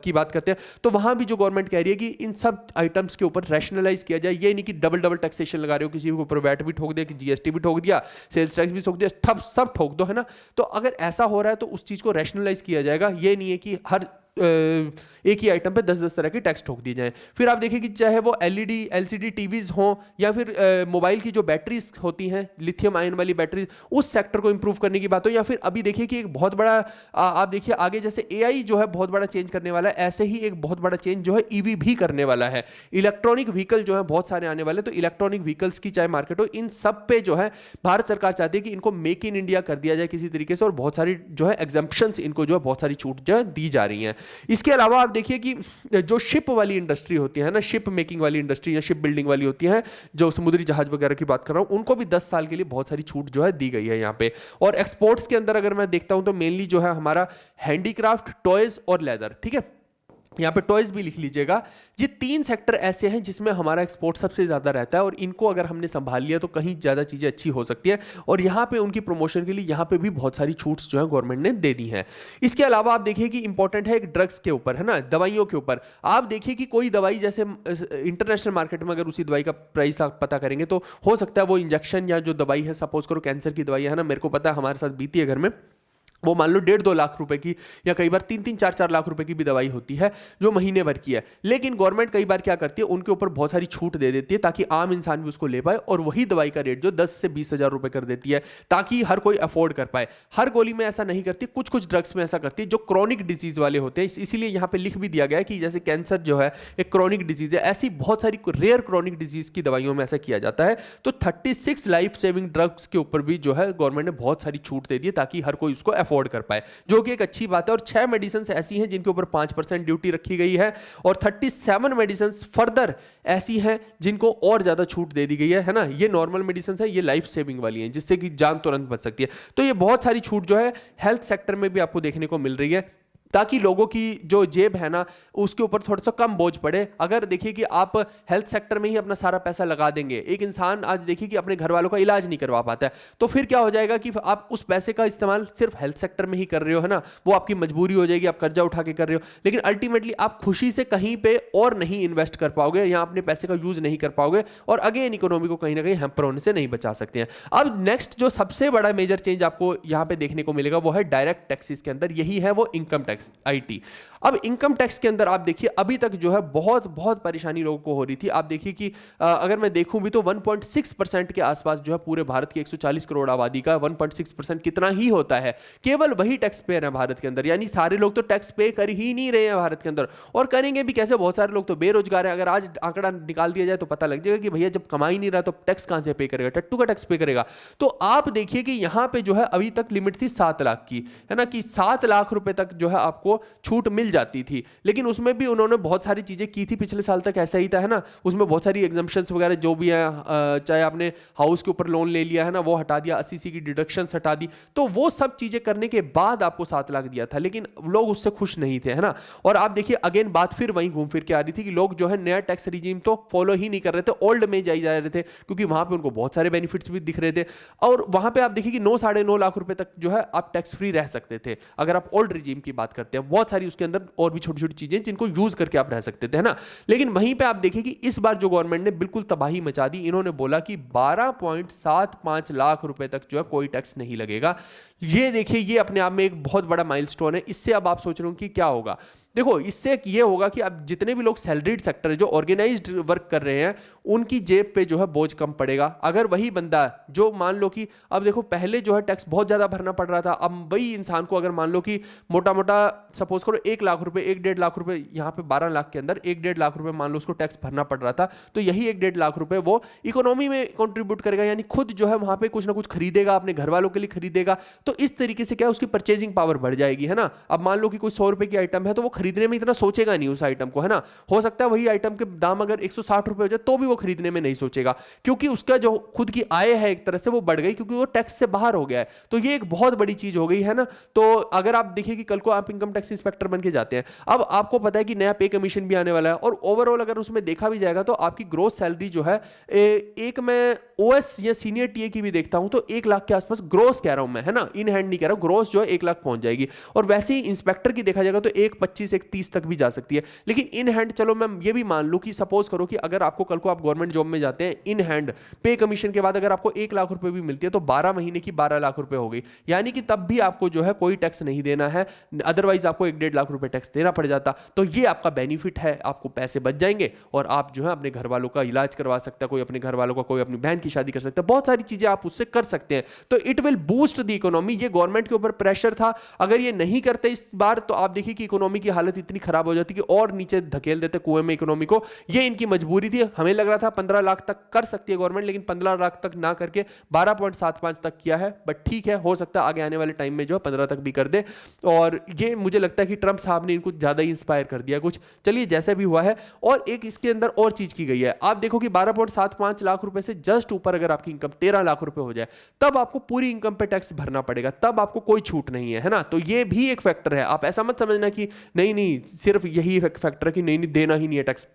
की बात करते हैं, तो वहां भी जो गवर्नमेंट कह रही है कि इन सब आइटम्स के ऊपर रैशनलाइज किया जाए। ये नहीं कि डबल डबल टैक्सेशन लगा रहे हो, किसी के ऊपर वैट भी ठोक दिया, कि GST भी ठोक दिया, सेल्स टैक्स भी ठोक दिया, सब ठोक दो, है ना। तो अगर ऐसा हो रहा है तो उस चीज को रैशनलाइज किया जाएगा। ये नहीं है कि हर एक ही आइटम पे 10-10 तरह के टैक्स ठोक दिए जाएं। फिर आप देखिए कि चाहे वो एलईडी एलसीडी टीवीज हों या फिर मोबाइल की जो बैटरीज होती हैं लिथियम आयन वाली बैटरीज, उस सेक्टर को इंप्रूव करने की बात हो, या फिर अभी देखिए कि एक बहुत बड़ा आप देखिए आगे जैसे एआई जो है बहुत बड़ा चेंज करने वाला है, ऐसे ही एक बहुत बड़ा चेंज जो है ईवी भी करने वाला है। इलेक्ट्रॉनिक व्हीकल जो है बहुत सारे आने वाले, तो इलेक्ट्रॉनिक व्हीकल्स की चाहे मार्केट हो, इन सब पे जो है भारत सरकार चाहती है कि इनको मेक इन इंडिया कर दिया जाए किसी तरीके से, और बहुत सारी जो है एग्जम्पशंस इनको जो है बहुत सारी छूट जो है दी जा रही हैं। इसके अलावा आप देखिए कि जो शिप वाली इंडस्ट्री होती है ना, शिप मेकिंग वाली इंडस्ट्री या शिप बिल्डिंग वाली होती है, जो समुद्री जहाज वगैरह की बात कर रहा हूं, उनको भी 10 साल के लिए बहुत सारी छूट जो है दी गई है यहाँ पे। और एक्सपोर्ट्स के अंदर अगर मैं देखता हूं तो मेनली जो है हमारा हैंडीक्राफ्ट, टॉयज और लेदर, ठीक है, यहाँ पे टॉयज भी लिख लीजिएगा। ये 3 सेक्टर ऐसे हैं जिसमें हमारा एक्सपोर्ट सबसे ज्यादा रहता है, और इनको अगर हमने संभाल लिया तो कहीं ज्यादा चीजें अच्छी हो सकती है। और यहाँ पे उनकी प्रमोशन के लिए यहाँ पे भी बहुत सारी छूट्स जो है गवर्नमेंट ने दे दी हैं। इसके अलावा आप देखिए कि इंपॉर्टेंट है एक ड्रग्स के ऊपर, है ना, दवाइयों के ऊपर। आप देखिए कि कोई दवाई जैसे इंटरनेशनल मार्केट में अगर उसी दवाई का प्राइस आप पता करेंगे तो हो सकता है वो इंजेक्शन या जो दवाई है, सपोज करो कैंसर की दवाई है ना, मेरे को पता है हमारे साथ बीती है घर में, वो मान लो 1.5-2 लाख रुपए की या कई बार 3-3, 4-4 लाख रुपए की भी दवाई होती है जो महीने भर की है। लेकिन गवर्नमेंट कई बार क्या करती है, उनके ऊपर बहुत सारी छूट दे देती है ताकि आम इंसान भी उसको ले पाए, और वही दवाई का रेट जो 10 से 20 हजार रुपए कर देती है ताकि हर कोई अफोर्ड कर पाए। हर गोली में ऐसा नहीं करती, कुछ कुछ ड्रग्स में ऐसा करती है जो क्रॉनिक डिजीज वाले होते हैं। इसीलिए यहाँ पे लिख भी दिया गया है कि जैसे कैंसर जो है एक क्रॉनिक डिजीज है, ऐसी बहुत सारी रेयर क्रॉनिक डिजीज की दवाइयों में ऐसा किया जाता है। तो 36 लाइफ सेविंग ड्रग्स के ऊपर भी जो है गवर्नमेंट ने बहुत सारी छूट दे दी है ताकि हर कोई उसको अफोर्ड कर पाए, जो कि एक अच्छी बात है। और 6 मेडिसिन ऐसी हैं जिनके ऊपर 5% ड्यूटी रखी गई है, और 37 मेडिसिन फर्दर ऐसी हैं जिनको और ज्यादा छूट दे दी गई है ना। ये नॉर्मल मेडिसिन है, ये लाइफ सेविंग वाली हैं जिससे कि जान तुरंत बच सकती है। तो ये बहुत सारी छूट जो है हेल्थ सेक्टर में भी आपको देखने को मिल रही है ताकि लोगों की जो जेब है ना उसके ऊपर थोड़ा सा कम बोझ पड़े। अगर देखिए कि आप हेल्थ सेक्टर में ही अपना सारा पैसा लगा देंगे, एक इंसान आज देखिए कि अपने घर वालों का इलाज नहीं करवा पाता है, तो फिर क्या हो जाएगा कि आप उस पैसे का इस्तेमाल सिर्फ हेल्थ सेक्टर में ही कर रहे हो, है ना, वो आपकी मजबूरी हो जाएगी, आप कर्जा उठा के कर रहे हो, लेकिन अल्टीमेटली आप खुशी से कहीं पे और नहीं इन्वेस्ट कर पाओगे या अपने पैसे का यूज नहीं कर पाओगे, और अगेन इकोनॉमी को कहीं ना कहीं हैम्पर होने से नहीं बचा सकते हैं। अब नेक्स्ट जो सबसे बड़ा मेजर चेंज आपको यहाँ पे देखने को मिलेगा वो है डायरेक्ट टैक्सेस के अंदर, यही है वो इनकम टैक्स, आईटी। अब इनकम टैक्स के अंदर आप देखिए अभी तक जो है बहुत बहुत परेशानी लोगों को हो रही थी। आप देखिए कि अगर मैं देखूं भी तो 1.6% के आसपास जो है पूरे भारत की 140 करोड़ आबादी का 1.6% कितना ही होता है, केवल वही टैक्स पेयर है भारत के अंदर। यानी सारे लोग तो टैक्स पे कर ही नहीं रहे हैं भारत के अंदर, और करेंगे भी कैसे, बहुत सारे लोग तो बेरोजगार है। अगर आज आंकड़ा निकाल दिया जाए तो पता लग जाएगा कि भैया जब कमा ही नहीं रहा तो टैक्स कहां से पे करेगा, टट्टू का टैक्स पे करेगा। तो आप देखिए कि यहां पे जो है अभी तक लिमिट थी 7 लाख की, है ना, कि 7 लाख रुपए तक जो है आपको छूट मिल जाती थी। लेकिन उसमें भी उन्होंने बहुत सारी चीजें की थी, पिछले साल तक ऐसा ही था, है ना, उसमें बहुत सारी एग्जम्पशंस वगैरह जो भी है, चाहे आपने हाउस के ऊपर लोन ले लिया है ना वो हटा दिया, 80 की डिडक्शंस हटा दी, तो वो सब चीजें करने के बाद आपको 7 लाख दिया था, लेकिन लोग उससे खुश नहीं थे, है ना। और आप देखिए अगेन बात फिर वहीं घूम फिर के आ रही थी कि लोग जो है नया टैक्स रिजीम तो फॉलो ही नहीं कर रहे थे, ओल्ड में जा रहे थे, क्योंकि वहां पे उनको बहुत सारे बेनिफिट्स भी दिख रहे थे। और वहां पे आप देखिए कि 9-9.5 लाख रुपए तक जो है आप टैक्स फ्री रह सकते थे अगर आप ओल्ड रिजीम की बात करते हैं। बहुत सारी उसके अंदर और भी छोटी छोटी चीजें जिनको यूज करके आप रह सकते थे, है ना। लेकिन वहीं पे आप देखिए कि इस बार जो गवर्नमेंट ने बिल्कुल तबाही मचा दी, इन्होंने बोला कि 12.75 लाख रुपए तक जो है कोई टैक्स नहीं लगेगा। ये देखिए ये अपने आप में एक बहुत बड़ा माइलस्टोन है। इससे अब आप सोच रहे हो कि क्या होगा, देखो इससे ये होगा कि अब जितने भी लोग सैलरीड सेक्टर है जो ऑर्गेनाइज्ड वर्क कर रहे हैं उनकी जेब पे जो है बोझ कम पड़ेगा। अगर वही बंदा जो मान लो कि अब देखो पहले जो है टैक्स बहुत ज्यादा भरना पड़ रहा था, अब वही इंसान को अगर मान लो कि मोटा मोटा सपोज करो 1 लाख रुपए 1-1.5 लाख रुपए, यहाँ पे 12 लाख के अंदर 1-1.5 लाख रुपए मान लो उसको टैक्स भरना पड़ रहा था, तो यही 1-1.5 लाख रुपए वो इकोनॉमी में कंट्रीब्यूट करेगा, यानी खुद जो है वहां पे कुछ ना कुछ खरीदेगा, अपने घर वालों के लिए खरीदेगा। तो इस तरीके से क्या है उसकी परचेजिंग पावर बढ़ जाएगी, है ना। अब मान लो कि कोई 100 रुपए की आइटम है तो वो खरीदने में इतना सोचेगा नहीं उस आइटम को, है ना। हो सकता है वही आइटम के दाम अगर 160 रुपए हो जाए तो भी वो खरीदने में नहीं सोचेगा, क्योंकि उसका जो खुद की आय है एक तरह से वो बढ़ गई, क्योंकि वो टैक्स से बाहर हो गया है। तो ये एक बहुत बड़ी चीज हो गई, है ना। तो अगर आप देखिए कि कल को आप इनकम टैक्स इंस्पेक्टर बन के जाते हैं, अब आपको पता है कि नया पे कमीशन भी आने वाला है, और ओवरऑल अगर उसमें देखा भी जाएगा तो आपकी ग्रोस सैलरी जो है एक मैं ओएस या सीनियर टीए की भी देखता हूं तो 1 लाख के आसपास ग्रोस कह रहा हूं मैं, है ना, इन हैंड नहीं कह रहा हूं, ग्रोस जो है 1 लाख पहुंच जाएगी। और वैसे ही इंस्पेक्टर की देखा जाएगा तो 1.25 25 एक 30 तक भी जा सकती है। लेकिन इन हैंड चलो मैं ये भी मान लूँ कि सपोज करो कि अगर आपको कल को आप गवर्नमेंट जॉब में जाते हैं, इन हैंड पे कमीशन के बाद अगर आपको 1 लाख रुपए भी मिलती है तो 12 महीने की 12 लाख रुपए हो गई, यानी कि तब भी आपको जो है कोई टैक्स नहीं देना है, अदरवाइज आपको 1-1.5 लाख रुपए टैक्स देना पड़ जाता। तो ये आपका बेनिफिट है, आपको पैसे बच जाएंगे और आप जो है अपने घर वालों का इलाज करवा सकता है, कोई अपने घर वालों का, कोई अपनी बहन की शादी कर सकता है, बहुत सारी चीजें आप उससे कर सकते हैं। तो it will boost the economy. ये गवर्नमेंट के ऊपर प्रेशर था, अगर ये नहीं करते इस बार तो आप देखिए कि इकोनॉमी की हालत इतनी खराब हो जाती कि और नीचे धकेल देते कुएं में इकोनॉमी को। ये इनकी मजबूरी थी। हमें लग रहा था 15 लाख तक कर सकती है गवर्नमेंट, लेकिन 15 लाख तक ना करके 12.75 तक किया है। बट ठीक है, हो सकता है आगे आने वाले टाइम में जो है 15 तक भी कर दे। और ये मुझे लगता है कि ट्रंप साहब ने इनको ज्यादा ही इंस्पायर कर दिया कुछ। चलिए जैसे भी हुआ है। और एक इसके अंदर और चीज की गई है, आप देखो कि 12.75 लाख रुपए से जस्ट ऊपर अगर आपकी इनकम 13 लाख रुपए हो जाए तब आपको पूरी इनकम पे टैक्स भरना पड़ेगा, तब आपको कोई छूट नहीं है ना। तो ये भी एक फैक्टर है। आप ऐसा मत समझना कि नहीं नहीं सिर्फ यही फैक्टर है कि नहीं नहीं देना ही नहीं है टैक्स।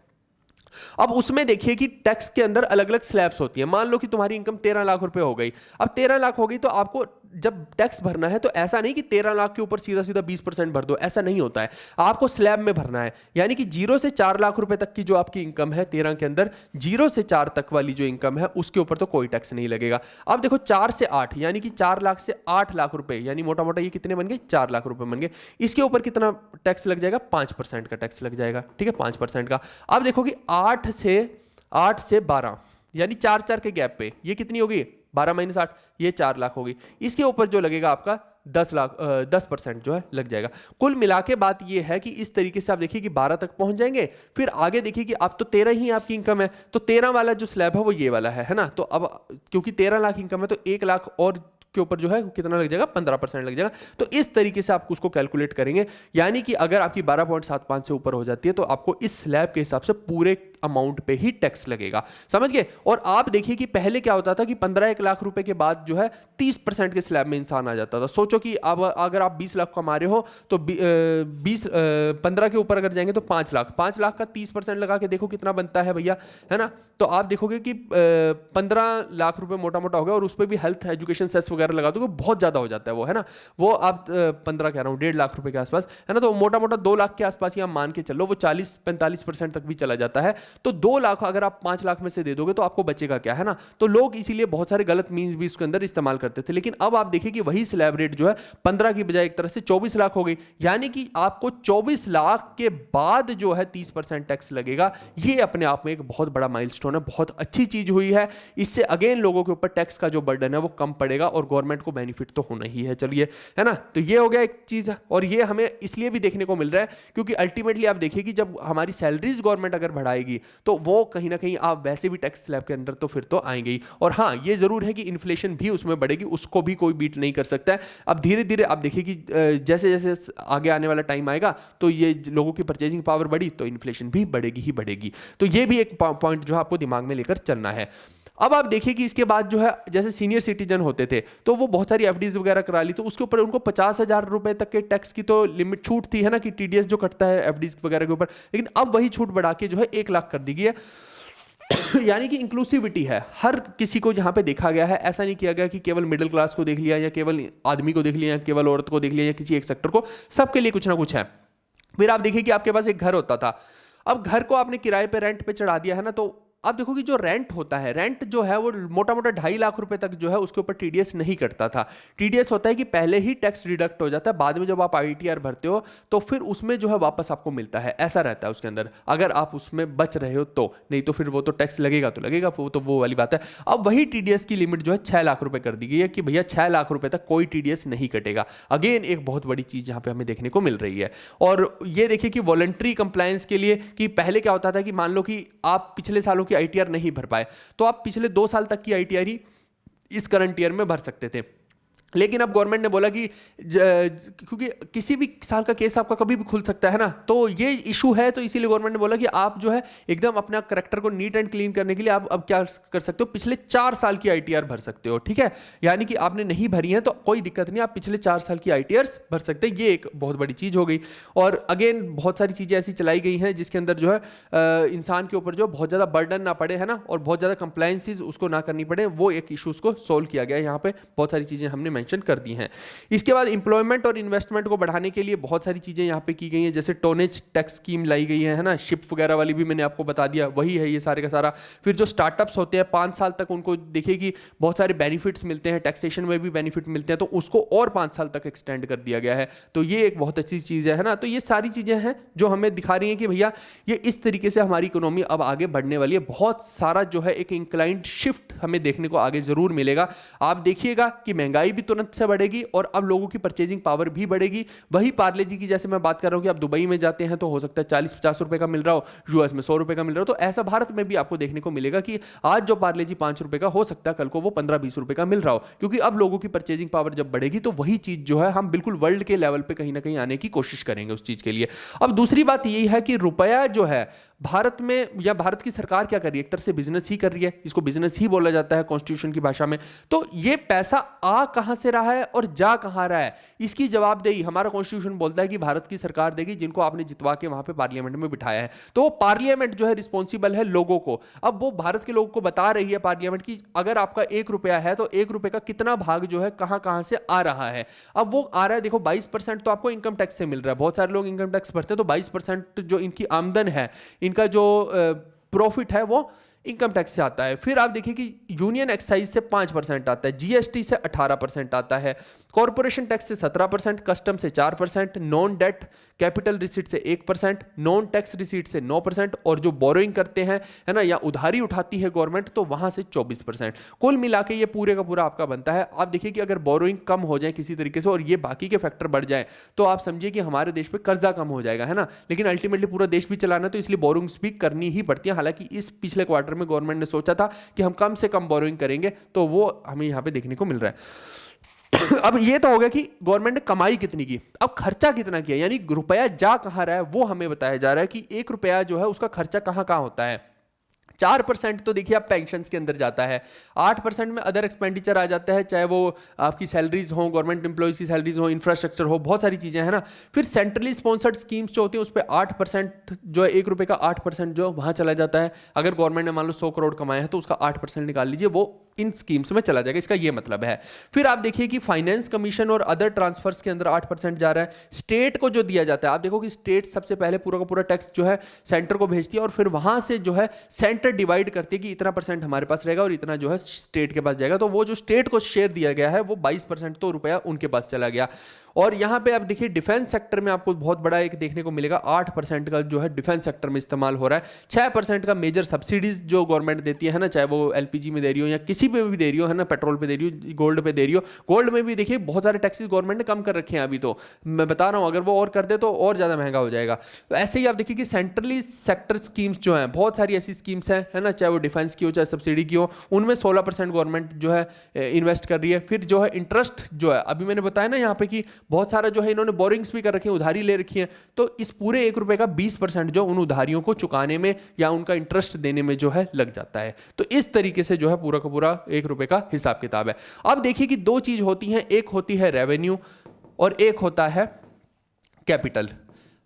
अब उसमें देखिए कि टैक्स के अंदर अलग अलग स्लैब्स होती है। मान लो कि तुम्हारी इनकम 13 लाख रुपए हो गई। अब 13 लाख हो गई तो आपको जब टैक्स भरना है तो ऐसा नहीं कि 13 लाख के ऊपर सीधा सीधा 20% भर दो, ऐसा नहीं होता है। आपको स्लैब में भरना है, यानी कि 0 से 4 लाख रुपए तक की जो आपकी इनकम है 13 के अंदर, 0 से 4 तक वाली जो इनकम है उसके ऊपर तो कोई टैक्स नहीं लगेगा। अब देखो 4 से 8 यानी कि 4 लाख से 8 लाख रुपए, यानी मोटा मोटा ये कितने बन गए, 4 लाख रुपए बन गए। इसके ऊपर कितना टैक्स लग जाएगा, 5% का टैक्स लग जाएगा। ठीक है, 5% का। अब देखो कि 8 से 12 यानी 4 के गैप पे ये कितनी होगी, 12 - 8 ये 4 लाख होगी। इसके ऊपर जो लगेगा आपका 10% जो है लग जाएगा। कुल मिला के बात ये है कि इस तरीके से आप देखिए कि 12 तक पहुंच जाएंगे। फिर आगे देखिए कि अब तो 13 ही आपकी इनकम है, तो 13 वाला जो स्लैब है वो ये वाला है ना। तो अब क्योंकि 13 लाख इनकम है तो 1 लाख और के ऊपर जो है कितना लग जाएगा, 15% लग जाएगा। तो इस तरीके से आप उसको कैलकुलेट करेंगे, यानी कि अगर आपकी 12.75 से ऊपर हो जाती है तो आपको इस स्लैब के हिसाब से पूरे अमाउंट पे ही टैक्स लगेगा। समझ गए। और आप देखिए कि पहले क्या होता था कि 15-1 लाख रुपए के बाद जो है 30% के स्लैब में इंसान आ जाता था। सोचो कि अब अगर आप 20 लाख कमा रहे हो तो 15 के ऊपर अगर जाएंगे तो 5 लाख, 5 लाख का 30% लगा के देखो कितना बनता है भैया, है ना। तो आप देखोगे कि 15 लाख रुपए मोटा मोटा हो गया, और उस पर भी हेल्थ एजुकेशन सेस वगैरह लगा दोगे बहुत ज्यादा हो जाता है वो, है ना। वो आप 15 कह रहा हूँ 1.5 लाख रुपए के आसपास, है ना। तो मोटा मोटा 2 लाख के आसपास ही आप मान के चलो, वो 40-45% तक भी चला जाता है। तो 2 लाख अगर आप 5 लाख में से दे दोगे तो आपको बचेगा क्या, है ना। तो लोग इसीलिए बहुत सारे गलत मीन्स भी इसके अंदर इस्तेमाल करते थे। लेकिन अब आप देखिए कि वही स्लैब रेट जो है 15 की बजाय एक तरह से 24 लाख हो गई, यानी कि आपको 24 लाख के बाद जो है 30% टैक्स लगेगा। ये अपने आप में एक बहुत बड़ा माइलस्टोन है, बहुत अच्छी चीज हुई है। इससे अगेन लोगों के ऊपर टैक्स का जो बर्डन है वो कम पड़ेगा और गवर्नमेंट को बेनिफिट तो होना ही है। चलिए, है ना। तो ये हो गया एक चीज, और ये हमें इसलिए भी देखने को मिल रहा है क्योंकि अल्टीमेटली आप देखिए कि जब हमारी सैलरीज गवर्नमेंट अगर बढ़ाएगी तो वो कहीं ना कहीं आप वैसे भी टैक्स स्लैब के अंदर तो फिर तो आएंगे ही। और हाँ, ये जरूर है कि इन्फ्लेशन भी उसमें बढ़ेगी, उसको भी कोई बीट नहीं कर सकता है। अब धीरे धीरे आप देखिए कि जैसे जैसे आगे आने वाला टाइम आएगा तो ये लोगों की परचेजिंग पावर बढ़ी तो इन्फ्लेशन भी बढ़ेगी ही बढ़ेगी। तो ये भी एक पॉइंट जो है आपको दिमाग में लेकर चलना है। अब आप देखिए कि इसके बाद जो है जैसे सीनियर सिटीजन होते थे तो वो बहुत सारी एफडीज वगैरह करा ली, तो उसके ऊपर उनको 50,000 रुपए तक के टैक्स की तो लिमिट छूट थी, है ना, कि टीडीएस जो कटता है एफडीज वगैरह के ऊपर। लेकिन अब वही छूट बढ़ा के जो है 1 लाख कर दी गई है। यानी कि इंक्लूसिविटी है, हर किसी को यहाँ पे देखा गया है। ऐसा नहीं किया गया कि केवल मिडिल क्लास को देख लिया या केवल आदमी को देख लिया या केवल औरत को देख लिया या किसी एक सेक्टर को, सबके लिए कुछ ना कुछ है। फिर आप देखिए कि आपके पास एक घर होता था, अब घर को आपने किराए पे रेंट पे चढ़ा दिया, है ना। तो आप देखो कि जो रेंट होता है, रेंट जो है वो मोटा मोटा 2.5 लाख रुपए तक जो है उसके ऊपर टीडीएस नहीं कटता था। टीडीएस होता है कि पहले ही टैक्स डिडक्ट हो जाता है, बाद में जब आप आईटीआर भरते हो तो फिर उसमें जो है वापस आपको मिलता है, ऐसा रहता है उसके अंदर, अगर आप उसमें बच रहे हो तो। नहीं तो फिर वो तो टैक्स लगेगा तो लगेगा, वो तो वो वाली बात है। अब वही टीडीएस की लिमिट जो है 6 लाख रुपए कर दी गई है कि भैया 6 लाख रुपए तक कोई टीडीएस नहीं कटेगा। अगेन एक बहुत बड़ी चीज यहाँ पे हमें देखने को मिल रही है। और ये देखिए कि वॉलंटरी कंप्लायंस के लिए, कि पहले क्या होता था कि मान लो कि आप पिछले सालों की आईटीआर नहीं भर पाए तो आप पिछले 2 साल तक की आईटीआर ही इस करंट ईयर में भर सकते थे। लेकिन अब गवर्नमेंट ने बोला कि क्योंकि किसी भी साल का केस आपका कभी भी खुल सकता है ना, तो ये इशू है, तो इसीलिए गवर्नमेंट ने बोला कि आप जो है एकदम अपना करैक्टर को नीट एंड क्लीन करने के लिए आप अब क्या कर सकते हो, पिछले 4 साल की आईटीआर भर सकते हो। ठीक है, यानी कि आपने नहीं भरी है तो कोई दिक्कत नहीं, आप पिछले 4 साल की आईटीआर भर सकते हैं। ये एक बहुत बड़ी चीज हो गई। और अगेन बहुत सारी चीजें ऐसी चलाई गई हैं जिसके अंदर जो है इंसान के ऊपर जो बहुत ज्यादा बर्डन ना पड़े, है ना, और बहुत ज्यादा कंप्लायंसेस उसको ना करनी पड़े, वो एक इशूज को सोल्व किया गया है। यहाँ पे बहुत सारी चीजें हमने मेंशन कर दी हैं। इसके बाद एम्प्लॉयमेंट और इन्वेस्टमेंट को बढ़ाने के लिए बहुत सारी चीज़ें यहाँ पे की गई हैं, जैसे टोनेज टैक्स स्कीम लाई गई है ना, शिप वगैरह वाली भी मैंने आपको बता दिया, वही है ये सारे का सारा। फिर जो स्टार्टअप्स होते हैं 5 साल तक उनको देखिए कि बहुत सारे बेनिफिट्स मिलते हैं, टैक्सेशन में भी बेनिफिट मिलते हैं, तो उसको और 5 साल तक एक्सटेंड कर दिया गया है। तो ये एक बहुत अच्छी चीज़ है ना। तो ये सारी चीज़ें हैं जो हमें दिखा रही हैं कि भैया ये इस तरीके से हमारी इकोनॉमी अब आगे बढ़ने वाली है। बहुत सारा जो है एक इंक्लाइंड शिफ्ट हमें देखने को आगे जरूर मिलेगा। आप देखिएगा कि महंगाई भी तुरंत से बढ़ेगी और अब लोगों की परचेजिंग पावर भी बढ़ेगी। वही पार्ले जी की जैसे मैं बात कर रहा हूं कि आप दुबई में जाते हैं तो हो सकता है 40-50 रुपए का मिल रहा हो, यूएस में 100 रुपए का मिल रहा हो, तो ऐसा भारत में भी आपको देखने को मिलेगा कि आज जो पार्ले जी 5 रुपए का हो सकता है कल को वो 15-20 रुपए का मिल रहा हो, क्योंकि अब लोगों की परचेजिंग पावर जब बढ़ेगी तो वही चीज जो है हम बिल्कुल वर्ल्ड के लेवल पे कहीं ना कहीं आने की कोशिश करेंगे उस चीज के लिए। अब दूसरी बात यही है कि रुपया जो है भारत में, या भारत की सरकार क्या कर रही है, एक तरह से बिजनेस ही कर रही है, इसको बिजनेस ही बोला जाता है कॉन्स्टिट्यूशन की भाषा में। तो ये पैसा आ कहां से रहा है और जा कहां रहा है, इसकी जवाबदेही हमारा कॉन्स्टिट्यूशन बोलता है कि भारत की सरकार देगी, जिनको आपने जितवा के वहां पे पार्लियामेंट में बिठाया है। तो वो पार्लियामेंट जो है रिस्पॉन्सिबल है लोगों को। अब वो भारत के लोगों को बता रही है पार्लियामेंट की अगर आपका 1 रुपया है तो 1 रुपए का कितना भाग जो है कहां कहां से आ रहा है। अब वो आ रहा है, देखो 22% तो आपको इनकम टैक्स से मिल रहा है, बहुत सारे लोग इनकम टैक्स भरते हैं, तो 22% जो इनकी आमदन है, इनका जो प्रॉफिट है वो इनकम टैक्स से आता है। फिर आप देखिए कि यूनियन एक्साइज से 5% आता है, जीएसटी से 18% आता है, कॉर्पोरेशन टैक्स से 17%, कस्टम से 4%, नॉन डेट कैपिटल रिसीट से 1%, नॉन टैक्स रिसीट से 9%, और जो बोरोइंग करते हैं है ना, या उधारी उठाती है गवर्नमेंट, तो वहां से 24%। कुल मिला के ये पूरे का पूरा आपका बनता है। आप देखिए कि अगर बोरोइंग कम हो जाए किसी तरीके से और ये बाकी के फैक्टर बढ़ जाए तो आप समझिए कि हमारे देश पे कर्जा कम हो जाएगा, है ना। लेकिन अल्टीमेटली पूरा देश भी चलाना, तो इसलिए बोरोइंग्स भी करनी ही पड़ती है। हालांकि इस पिछले क्वार्टर में गवर्नमेंट ने सोचा था कि हम कम से कम बोरोइंग करेंगे, तो वो हमें यहां पे देखने को मिल रहा है। अब ये तो हो गया कि गवर्नमेंट ने कमाई कितनी की, अब खर्चा कितना किया, यानी रुपया जा कहां रहा है वो हमें बताया जा रहा है कि 1 रुपया जो है उसका खर्चा कहां कहां होता है। 4% तो देखिए आप पेंशन्स के अंदर जाता है, 8% में अदर एक्सपेंडिचर आ जाता है, चाहे वो आपकी सैलरीज हो, गवर्नमेंट एम्प्लॉइज की सैलरीज हो, इंफ्रास्ट्रक्चर हो, बहुत सारी चीज़ें हैं ना। फिर सेंट्रली स्पॉन्सर्ड स्कीम्स जो होती हैं उस पर 8% जो है 1 रुपये का 8% जो वहाँ चला जाता है। अगर गवर्नमेंट ने मान लो 100 करोड़ कमाए हैं तो उसका 8% निकाल लीजिए, वो इन स्कीम्स में चला जाएगा, इसका ये मतलब है। फिर आप देखिए कि फाइनेंस कमीशन और अदर ट्रांसफर्स के अंदर 8% जा रहा है। स्टेट को जो दिया जाता है, आप देखो कि स्टेट सबसे पहले पूरा का पूरा टैक्स जो है सेंटर को भेजती है और फिर वहां से जो है सेंटर डिवाइड करती है कि इतना % हमारे पास रहेगा और इतना जो है स्टेट के पास जाएगा। तो वो जो स्टेट को शेयर दिया गया है वो 22% तो रुपया उनके पास चला गया। और यहां पे आप देखिए डिफेंस सेक्टर में आपको बहुत बड़ा एक देखने को मिलेगा, 8% का जो है डिफेंस सेक्टर में इस्तेमाल हो रहा है। 6% का मेजर सब्सिडीज जो गवर्नमेंट देती है ना, चाहे वो एलपीजी में दे रही हो या किसी पे भी दे रही हो, है ना, पेट्रोल पे दे रही हो, गोल्ड पे दे रही हो। गोल्ड में भी देखिए बहुत सारे टैक्सेस गवर्नमेंट ने कम कर रखे हैं, अभी तो मैं बता रहा हूं, अगर वो और कर दे तो और ज्यादा महंगा हो जाएगा। तो ऐसे ही आप देखिए कि सेंट्रली सेक्टर स्कीम्स जो हैं, बहुत सारी ऐसी स्कीम्स हैं, है ना, चाहे वो डिफेंस की हो चाहे सब्सिडी की हो, उनमें 16% गवर्नमेंट जो है इन्वेस्ट कर रही है। फिर जो है इंटरेस्ट जो है, अभी मैंने बताया ना यहाँ पे कि बहुत सारा जो है इन्होंने बोरिंग्स भी कर रखी है, उधारी ले रखी है, तो इस पूरे 1 रुपए का 20% जो उन उधारियों को चुकाने में या उनका इंटरेस्ट देने में जो है लग जाता है। तो इस तरीके से जो है पूरा का पूरा 1 रुपए का हिसाब किताब है। अब देखिए कि दो चीज होती हैं, एक होती है रेवेन्यू और एक होता है कैपिटल।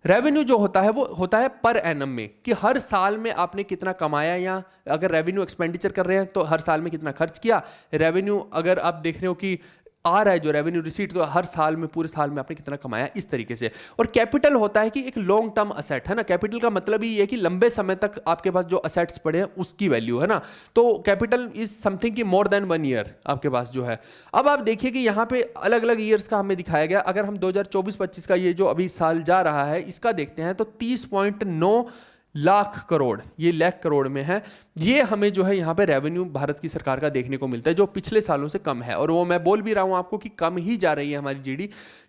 रेवेन्यू जो होता है वो होता है पर एनम में, कि हर साल में आपने कितना कमाया, या अगर रेवेन्यू एक्सपेंडिचर कर रहे हैं तो हर साल में कितना खर्च किया। रेवेन्यू अगर आप देख रहे हो कि आ रहा है जो रेवेन्यू रिसीट, तो हर साल में पूरे साल में आपने कितना कमाया, इस तरीके से। और कैपिटल होता है कि एक लॉन्ग टर्म असेट, है ना। कैपिटल का मतलब ही है कि लंबे समय तक आपके पास जो असेट्स पड़े हैं उसकी वैल्यू, है ना। तो कैपिटल इज समथिंग की मोर देन 1 ईयर आपके पास जो है। अब आप देखिए कि यहाँ पे अलग अलग ईयर्स का हमें दिखाया गया। अगर हम 2024-25 का ये जो अभी साल जा रहा है इसका देखते हैं तो 30.9 लाख करोड़, ये लाख करोड़ में है, ये हमें जो है यहाँ पे रेवेन्यू भारत की सरकार का देखने को मिलता है, जो पिछले सालों से कम है। और वो मैं बोल भी रहा हूँ आपको कि कम ही जा रही है हमारी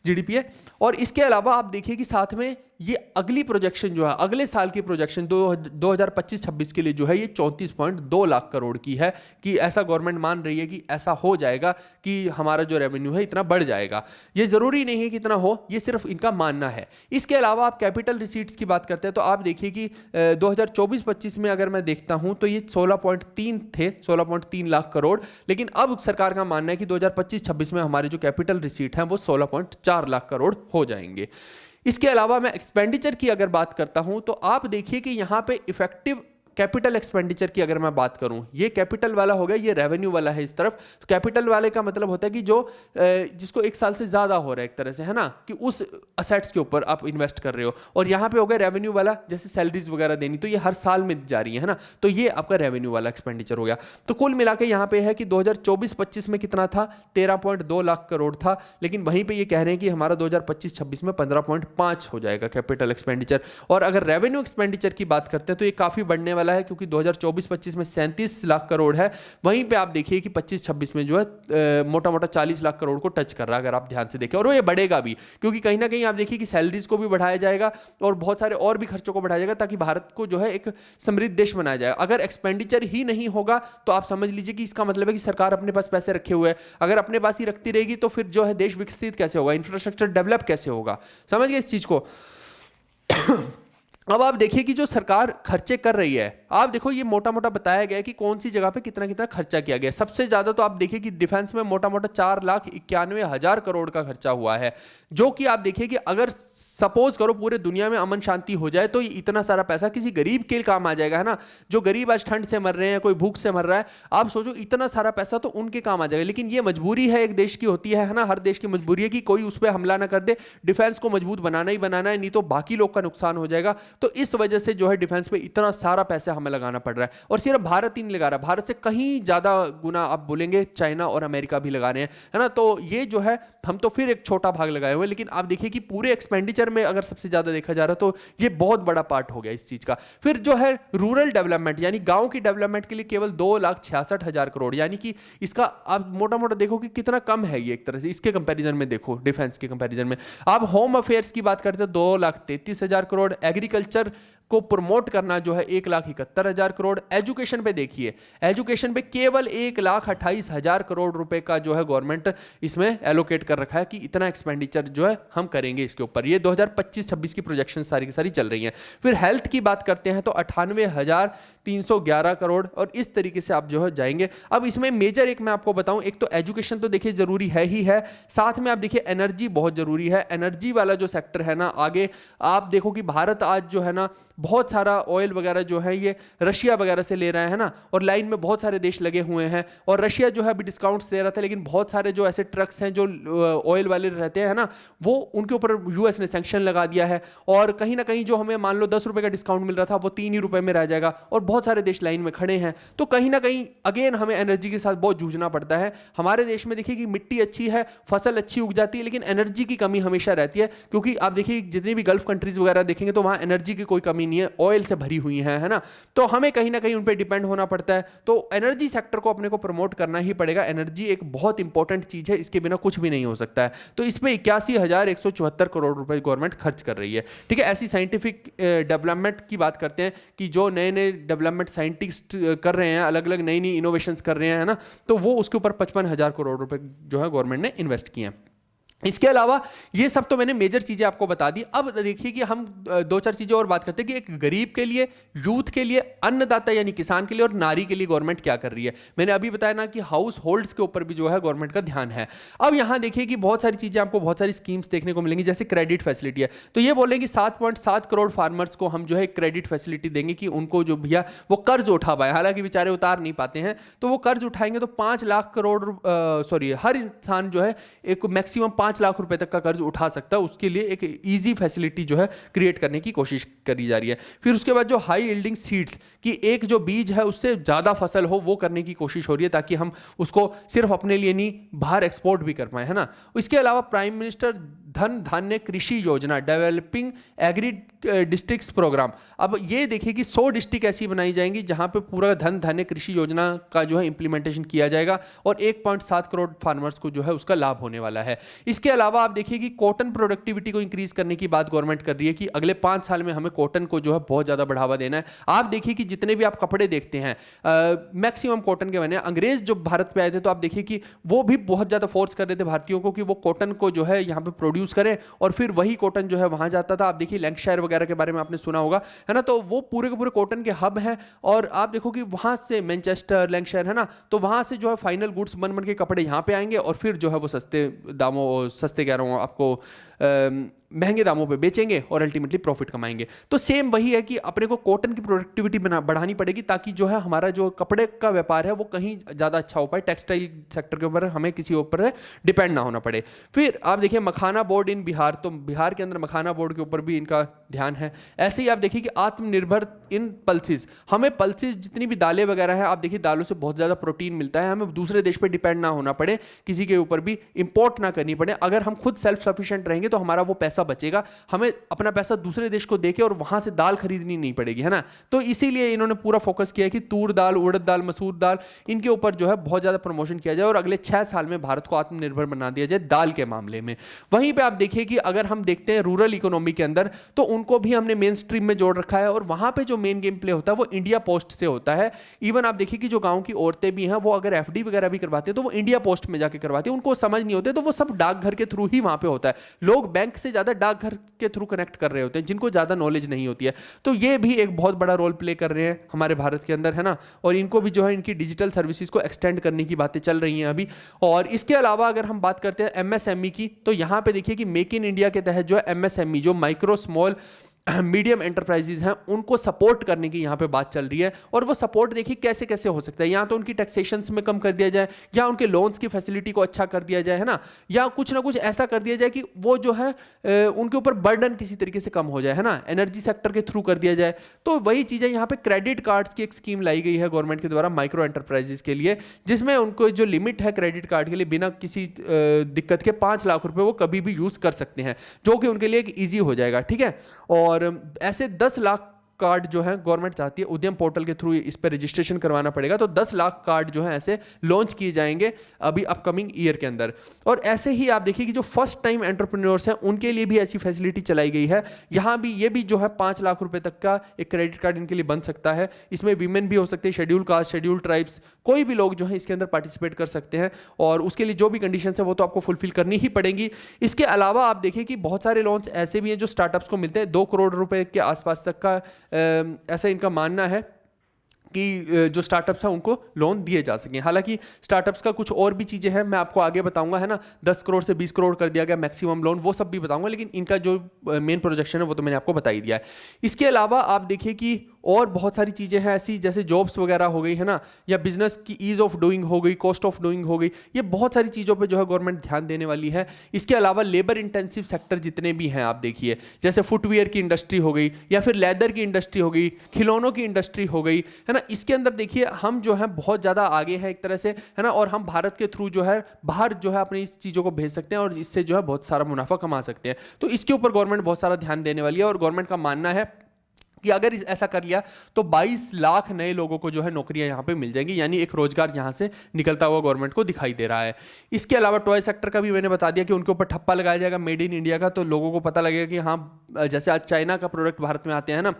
जीडीपी है। और इसके अलावा आप देखिए कि साथ में ये अगली प्रोजेक्शन जो है, अगले साल की प्रोजेक्शन 2025-26 के लिए जो है ये 34.2 लाख करोड़ की है, कि ऐसा गवर्नमेंट मान रही है कि ऐसा हो जाएगा कि हमारा जो रेवेन्यू है इतना बढ़ जाएगा। ये जरूरी नहीं है कि इतना हो, ये सिर्फ इनका मानना है। इसके अलावा आप कैपिटल रिसीट्स की बात करते हैं तो आप देखिए कि 2024-25 में अगर मैं देखता हूं तो ये 16.3 थे, 16.3 लाख करोड़। लेकिन अब सरकार का मानना है कि 2025-26 में हमारे जो कैपिटल रिसीट हैं वो 16.4 लाख करोड़ हो जाएंगे। इसके अलावा मैं एक्सपेंडिचर की अगर बात करता हूं तो आप देखिए कि यहां पे इफेक्टिव कैपिटल एक्सपेंडिचर की अगर मैं बात करूं, ये कैपिटल वाला हो गया, ये रेवेन्यू वाला है इस तरफ। तो कैपिटल वाले का मतलब होता है कि जो जिसको 1 साल से ज्यादा हो रहा है एक तरह से, है ना, कि उस असेट्स के ऊपर आप इन्वेस्ट कर रहे हो। और यहां पे हो गया रेवेन्यू वाला, जैसे सैलरीज वगैरह देनी, तो ये हर साल में जा रही है ना, तो ये आपका रेवेन्यू वाला एक्सपेंडिचर हो गया। तो कुल मिला के यहां पे है कि 2024-25 में कितना था, 13.2 लाख करोड़ था, लेकिन वहीं पे ये कह रहे हैं कि हमारा 2025-26 में 15.5 हो जाएगा कैपिटल एक्सपेंडिचर। और अगर रेवेन्यू एक्सपेंडिचर की बात करते हैं तो ये काफी बढ़ने वाला है, क्योंकि 2024-25 में 37 लाख करोड़ है, वहीं पे आप देखिए कि 25-26 में जो है मोटा मोटा 40 लाख करोड़ को टच कर रहा है, अगर आप ध्यान से देखें। और वो ये बढ़ेगा भी, क्योंकि कहीं ना कहीं आप देखिए कि सैलरीज को भी बढ़ाया जाएगा और बहुत सारे और भी खर्चों को बढ़ाया जाएगा, ताकि भारत को जो है एक समृद्ध देश बनाया जाए। अगर एक्सपेंडिचर ही नहीं होगा तो आप समझ लीजिए कि इसका मतलब है कि सरकार अपने पास पैसे रखे हुए हैं, अगर अपने पास ही रखती रहेगी तो फिर जो है देश विकसित कैसे होगा, इंफ्रास्ट्रक्चर डेवलप कैसे होगा। समझ गए इस चीज को। अब आप देखिए कि जो सरकार खर्चे कर रही है, आप देखो ये मोटा मोटा बताया गया है कि कौन सी जगह पे कितना कितना खर्चा किया गया। सबसे ज्यादा तो आप देखिए कि डिफेंस में मोटा मोटा 4,91,000 करोड़ का खर्चा हुआ है, जो कि आप देखिए कि अगर सपोज करो पूरे दुनिया में अमन शांति हो जाए तो ये इतना सारा पैसा किसी गरीब के काम आ जाएगा, है ना। जो गरीब आज ठंड से मर रहे हैं, कोई भूख से मर रहा है, आप सोचो इतना सारा पैसा तो उनके काम आ जाएगा। लेकिन ये मजबूरी है, एक देश की होती है ना, हर देश की मजबूरी है कि कोई उस पर हमला ना कर दे, डिफेंस को मजबूत बनाना ही बनाना है, नहीं तो बाकी लोग का नुकसान हो जाएगा। तो इस वजह से जो है डिफेंस पे इतना सारा पैसा हमें लगाना पड़ रहा है। और सिर्फ भारत ही नहीं लगा रहा, भारत से कहीं ज्यादा गुना आप बोलेंगे चाइना और अमेरिका भी लगा रहे हैं, है ना। तो ये जो है हम तो फिर एक छोटा भाग लगाए हुए, लेकिन आप देखिए कि पूरे एक्सपेंडिचर में अगर सबसे ज्यादा देखा जा रहा तो ये बहुत बड़ा पार्ट हो गया इस चीज का। फिर जो है रूरल डेवलपमेंट यानी गांव की डेवलपमेंट के लिए केवल 2,66,000 करोड़, यानी कि इसका आप मोटा मोटा देखो कि कितना कम है ये एक तरह से, इसके कंपैरिजन में देखो, डिफेंस के कंपैरिजन में। आप होम अफेयर्स की बात करते हैं 2,33,000 करोड़, एग्रीकल्चर को प्रमोट करना जो है 1,71,000 करोड़। एजुकेशन पे देखिए, एजुकेशन पे केवल 1,28,000 करोड़ रुपए का जो है गवर्नमेंट इसमें एलोकेट कर रखा है कि इतना एक्सपेंडिचर जो है हम करेंगे इसके ऊपर। ये 2025-26 की प्रोजेक्शन सारी की सारी चल रही हैं। फिर हेल्थ की बात करते हैं तो 98,311 करोड़, और इस तरीके से आप जो है जाएंगे। अब इसमें मेजर एक मैं आपको बताऊं, एक तो एजुकेशन तो देखिए जरूरी है ही है, साथ में आप देखिए एनर्जी बहुत जरूरी है। एनर्जी वाला जो सेक्टर है ना, आगे आप देखो कि भारत आज जो है ना बहुत सारा ऑयल वगैरह जो है ये रशिया वगैरह से ले रहा है ना, और लाइन में बहुत सारे देश लगे हुए हैं। और रशिया जो है अभी डिस्काउंट्स दे रहा था, लेकिन बहुत सारे जो ऐसे ट्रक्स हैं जो ऑयल वाले रहते हैं ना, वो उनके ऊपर यूएस ने सैंक्शन लगा दिया है। और कहीं ना कहीं जो हमें मान लो 10 रुपए का डिस्काउंट मिल रहा था वो 3 ही रुपए में रह जाएगा, और बहुत सारे देश लाइन में खड़े हैं। तो कहीं ना कहीं अगेन हमें एनर्जी के साथ बहुत जूझना पड़ता है। हमारे देश में देखिए कि मिट्टी अच्छी है, फसल अच्छी उग जाती है, लेकिन एनर्जी की कमी हमेशा रहती है। क्योंकि आप देखिए जितनी भी गल्फ कंट्रीज वगैरह देखेंगे तो वहां एनर्जी की कोई कमी नहीं है, ऑयल से भरी हुई है ना। तो हमें कहीं ना कहीं उन पे डिपेंड होना पड़ता है। तो एनर्जी सेक्टर को अपने को प्रमोट करना ही पड़ेगा। एनर्जी एक बहुत इंपॉर्टेंट चीज है, इसके बिना कुछ भी नहीं हो सकता है। तो इस पे 81,174 करोड़ रुपए गवर्नमेंट खर्च कर रही है। ठीक है, ऐसी साइंटिफिक डेवलपमेंट की बात करते हैं कि जो नए नए डेवलपमेंट साइंटिस्ट कर रहे हैं, अलग अलग नई नई इनोवेशंस कर रहे हैं, है ना, तो वो उसके ऊपर 55,000 करोड़ रुपए जो है गवर्नमेंट ने इन्वेस्ट किए हैं। इसके अलावा ये सब तो मैंने मेजर चीजें आपको बता दी। अब देखिए कि हम दो चार चीजें और बात करते हैं कि एक गरीब के लिए, यूथ के लिए, अन्नदाता यानी किसान के लिए और नारी के लिए गवर्नमेंट क्या कर रही है। मैंने अभी बताया ना कि हाउस होल्ड्स के ऊपर भी जो है गवर्नमेंट का ध्यान है। अब यहां देखिए कि बहुत सारी चीजें आपको, बहुत सारी स्कीम्स देखने को मिलेंगी, जैसे क्रेडिट फैसिलिटी है। तो ये बोलेंगे 7.7 करोड़ फार्मर्स को हम जो है क्रेडिट फैसिलिटी देंगे कि उनको जो भैया वो कर्ज उठा पाए, हालांकि बेचारे उतार नहीं पाते हैं, तो वो कर्ज उठाएंगे तो 5 लाख करोड़ हर इंसान जो है एक मैक्सिमम 5 लाख रुपए तक का कर्ज उठा सकता है। उसके लिए एक इजी फैसिलिटी जो है क्रिएट करने की कोशिश करी जा रही है। फिर उसके बाद जो हाई यील्डिंग सीड्स की एक जो बीज है उससे ज्यादा फसल हो, वो करने की कोशिश हो रही है, ताकि हम उसको सिर्फ अपने लिए नहीं बाहर एक्सपोर्ट भी कर पाए, है ना। इसके अलावा प्राइम मिनिस्टर धन धान्य कृषि योजना, डेवलपिंग एग्री डिस्ट्रिक्ट्स प्रोग्राम। अब ये देखिए कि 100 डिस्ट्रिक्ट ऐसी बनाई जाएंगी जहां पे पूरा धन धान्य कृषि योजना का जो है इंप्लीमेंटेशन किया जाएगा, और 1.7 करोड़ फार्मर्स को जो है उसका लाभ होने वाला है। इसके अलावा आप देखिए कि कॉटन प्रोडक्टिविटी को इंक्रीज करने की बात गवर्नमेंट कर रही है कि अगले 5 साल में हमें कॉटन को जो है बहुत ज्यादा बढ़ावा देना है। आप देखिए कि जितने भी आप कपड़े देखते हैं मैक्सिमम कॉटन के बने। अंग्रेज जो भारत पे आए थे तो आप देखिए कि वो भी बहुत ज्यादा फोर्स कर रहे थे भारतीयों को कि वो कॉटन को जो है यहाँ पे प्रोड्यूस करें, और फिर वही कॉटन जो है वहां जाता था। आप देखिए लैंकशायर वगैरह के बारे में आपने सुना होगा, है ना। तो वो पूरे के पूरे कॉटन के हब हैं, और आप देखो कि वहां से मैनचेस्टर, लैंकशायर, है ना, तो वहां से जो है फाइनल गुड्स बन के कपड़े यहाँ पे आएंगे, और फिर जो है वो सस्ते दामों, सस्ते कह रहा हूँ आपको, महंगे दामों पे बेचेंगे और अल्टीमेटली प्रॉफिट कमाएंगे। तो सेम वही है कि अपने को कॉटन की प्रोडक्टिविटी बढ़ानी पड़ेगी, ताकि जो है हमारा जो कपड़े का व्यापार है वो कहीं ज़्यादा अच्छा हो पाए, टेक्सटाइल सेक्टर के ऊपर हमें किसी ऊपर डिपेंड ना होना पड़े। फिर आप देखिए मखाना बोर्ड इन बिहार, तो बिहार के अंदर मखाना बोर्ड के ऊपर भी इनका ध्यान है। ऐसे ही आप देखिए कि आत्मनिर्भर इन पल्सेस, हमें पल्सेस जितनी भी दालें वगैरह है, आप देखिए दालों से बहुत ज़्यादा प्रोटीन मिलता है, हमें दूसरे देश पे डिपेंड ना होना पड़े, किसी के ऊपर भी इंपोर्ट ना करनी पड़े। अगर हम खुद सेल्फ सफिशिएंट रहेंगे तो हमारा वो पैसा बचेगा, हमें अपना पैसा दूसरे देश को देके और वहां से दाल खरीदनी नहीं पड़ेगी, है ना। तो इसीलिए इन्होंने पूरा फोकस किया है कि तूर दाल, उड़द दाल, मसूर दाल, इनके ऊपर जो है बहुत ज़्यादा प्रमोशन किया जाए और अगले 6 साल में भारत को आत्मनिर्भर बना दिया जाए दाल के मामले में। वहीं पे आप देखिए कि अगर हम देखते हैं रूरल इकोनॉमी के अंदर, तो उनको भी हमने मेन स्ट्रीम में जोड़ रखा है और वहां पे जो मेन गेम प्ले होता है वो इंडिया पोस्ट से होता है। इवन आप देखिए कि जो गांव की औरतें भी हैं वो अगर एफडी वगैरह भी करवाती है तो वो इंडिया पोस्ट में जाके करवाती है, उनको समझ नहीं होते तो वो सब डाकघर के थ्रू ही वहां पे होता है। लोग बैंक से ज्यादा डाकघर के थ्रू कनेक्ट कर रहे होते हैं, जिनको ज्यादा नॉलेज नहीं होती है। तो ये भी एक बहुत बड़ा रोल प्ले कर रहे हैं हमारे भारत के अंदर, है ना। और इनको भी जो है इनकी डिजिटल सर्विसेज को एक्सटेंड करने की बातें चल रही हैं अभी। और इसके अलावा अगर हम बात करते हैं एमएसएमई की, तो यहां पे देखिए कि मेक इन इंडिया के तहत जो है एमएसएमई, जो माइक्रो स्मॉल मीडियम एंटरप्राइजेज हैं, उनको सपोर्ट करने की यहाँ पे बात चल रही है। और वो सपोर्ट देखिए कैसे कैसे हो सकता है, या तो उनकी टैक्सेशंस में कम कर दिया जाए, या उनके लोन्स की फैसिलिटी को अच्छा कर दिया जाए, है ना, या कुछ ना कुछ ऐसा कर दिया जाए कि वो जो है उनके ऊपर बर्डन किसी तरीके से कम हो जाए, है ना, एनर्जी सेक्टर के थ्रू कर दिया जाए। तो वही चीज़ें यहाँ पे क्रेडिट कार्ड्स की एक स्कीम लाई गई है गवर्नमेंट के द्वारा माइक्रो एंटरप्राइजेज के लिए, जिसमें उनको जो लिमिट है क्रेडिट कार्ड के लिए बिना किसी दिक्कत के 5 लाख रुपए वो कभी भी यूज़ कर सकते हैं, जो कि उनके लिए एक ईजी हो जाएगा, ठीक है। और ऐसे 10 लाख कार्ड जो है गवर्नमेंट चाहती है, उद्यम पोर्टल के थ्रू इस पर रजिस्ट्रेशन करवाना पड़ेगा, तो 10 लाख कार्ड जो है ऐसे लॉन्च किए जाएंगे अभी अपकमिंग ईयर के अंदर। और ऐसे ही आप देखिए कि जो फर्स्ट टाइम एंटरप्रेन्योर्स हैं उनके लिए भी ऐसी फैसिलिटी चलाई गई है। यहाँ भी ये भी जो है 5 लाख रुपए तक का एक क्रेडिट कार्ड इनके लिए बन सकता है। इसमें वीमेन भी हो सकते हैं, शेड्यूल कास्ट, शेड्यूल ट्राइब्स, कोई भी लोग जो है इसके अंदर पार्टिसिपेट कर सकते हैं। और उसके लिए जो भी कंडीशन है वो तो आपको फुलफिल करनी ही पड़ेंगी। इसके अलावा आप देखिए कि बहुत सारे लोन्स ऐसे भी हैं जो स्टार्टअप्स को मिलते हैं, 2 करोड़ रुपए के आसपास तक का ऐसा इनका मानना है कि जो स्टार्टअप्स हैं उनको लोन दिए जा सकें। हालांकि स्टार्टअप्स का कुछ और भी चीज़ें हैं, मैं आपको आगे बताऊंगा, है ना। 10 करोड़ से 20 करोड़ कर दिया गया मैक्सिमम लोन, वो सब भी बताऊंगा, लेकिन इनका जो मेन प्रोजेक्शन है वो तो मैंने आपको बता ही दिया है। इसके अलावा आप देखिए कि और बहुत सारी चीज़ें हैं ऐसी, जैसे जॉब्स वगैरह हो गई, है ना, या बिजनेस की ईज ऑफ डूइंग हो गई, कॉस्ट ऑफ डूइंग हो गई, ये बहुत सारी चीज़ों पे जो है गवर्नमेंट ध्यान देने वाली है। इसके अलावा लेबर इंटेंसिव सेक्टर जितने भी हैं आप देखिए, जैसे फुटवियर की इंडस्ट्री हो गई, या फिर लेदर की इंडस्ट्री हो गई, खिलौनों की इंडस्ट्री हो गई, है ना, इसके अंदर देखिए हम जो है बहुत ज़्यादा आगे हैं एक तरह से, है ना। और हम भारत के थ्रू जो है बाहर जो है अपनी इस चीज़ों को भेज सकते हैं और इससे जो है बहुत सारा मुनाफा कमा सकते हैं। तो इसके ऊपर गवर्नमेंट बहुत सारा ध्यान देने वाली है। और गवर्नमेंट का मानना है कि अगर ऐसा कर लिया तो 22 लाख नए लोगों को जो है नौकरियां यहाँ पे मिल जाएंगी, यानी एक रोजगार यहाँ से निकलता हुआ गवर्नमेंट को दिखाई दे रहा है। इसके अलावा टॉय सेक्टर का भी मैंने बता दिया कि उनके ऊपर ठप्पा लगाया जाएगा मेड इन इंडिया का, तो लोगों को पता लगेगा कि हाँ, जैसे आज चाइना का प्रोडक्ट भारत में आते हैं ना,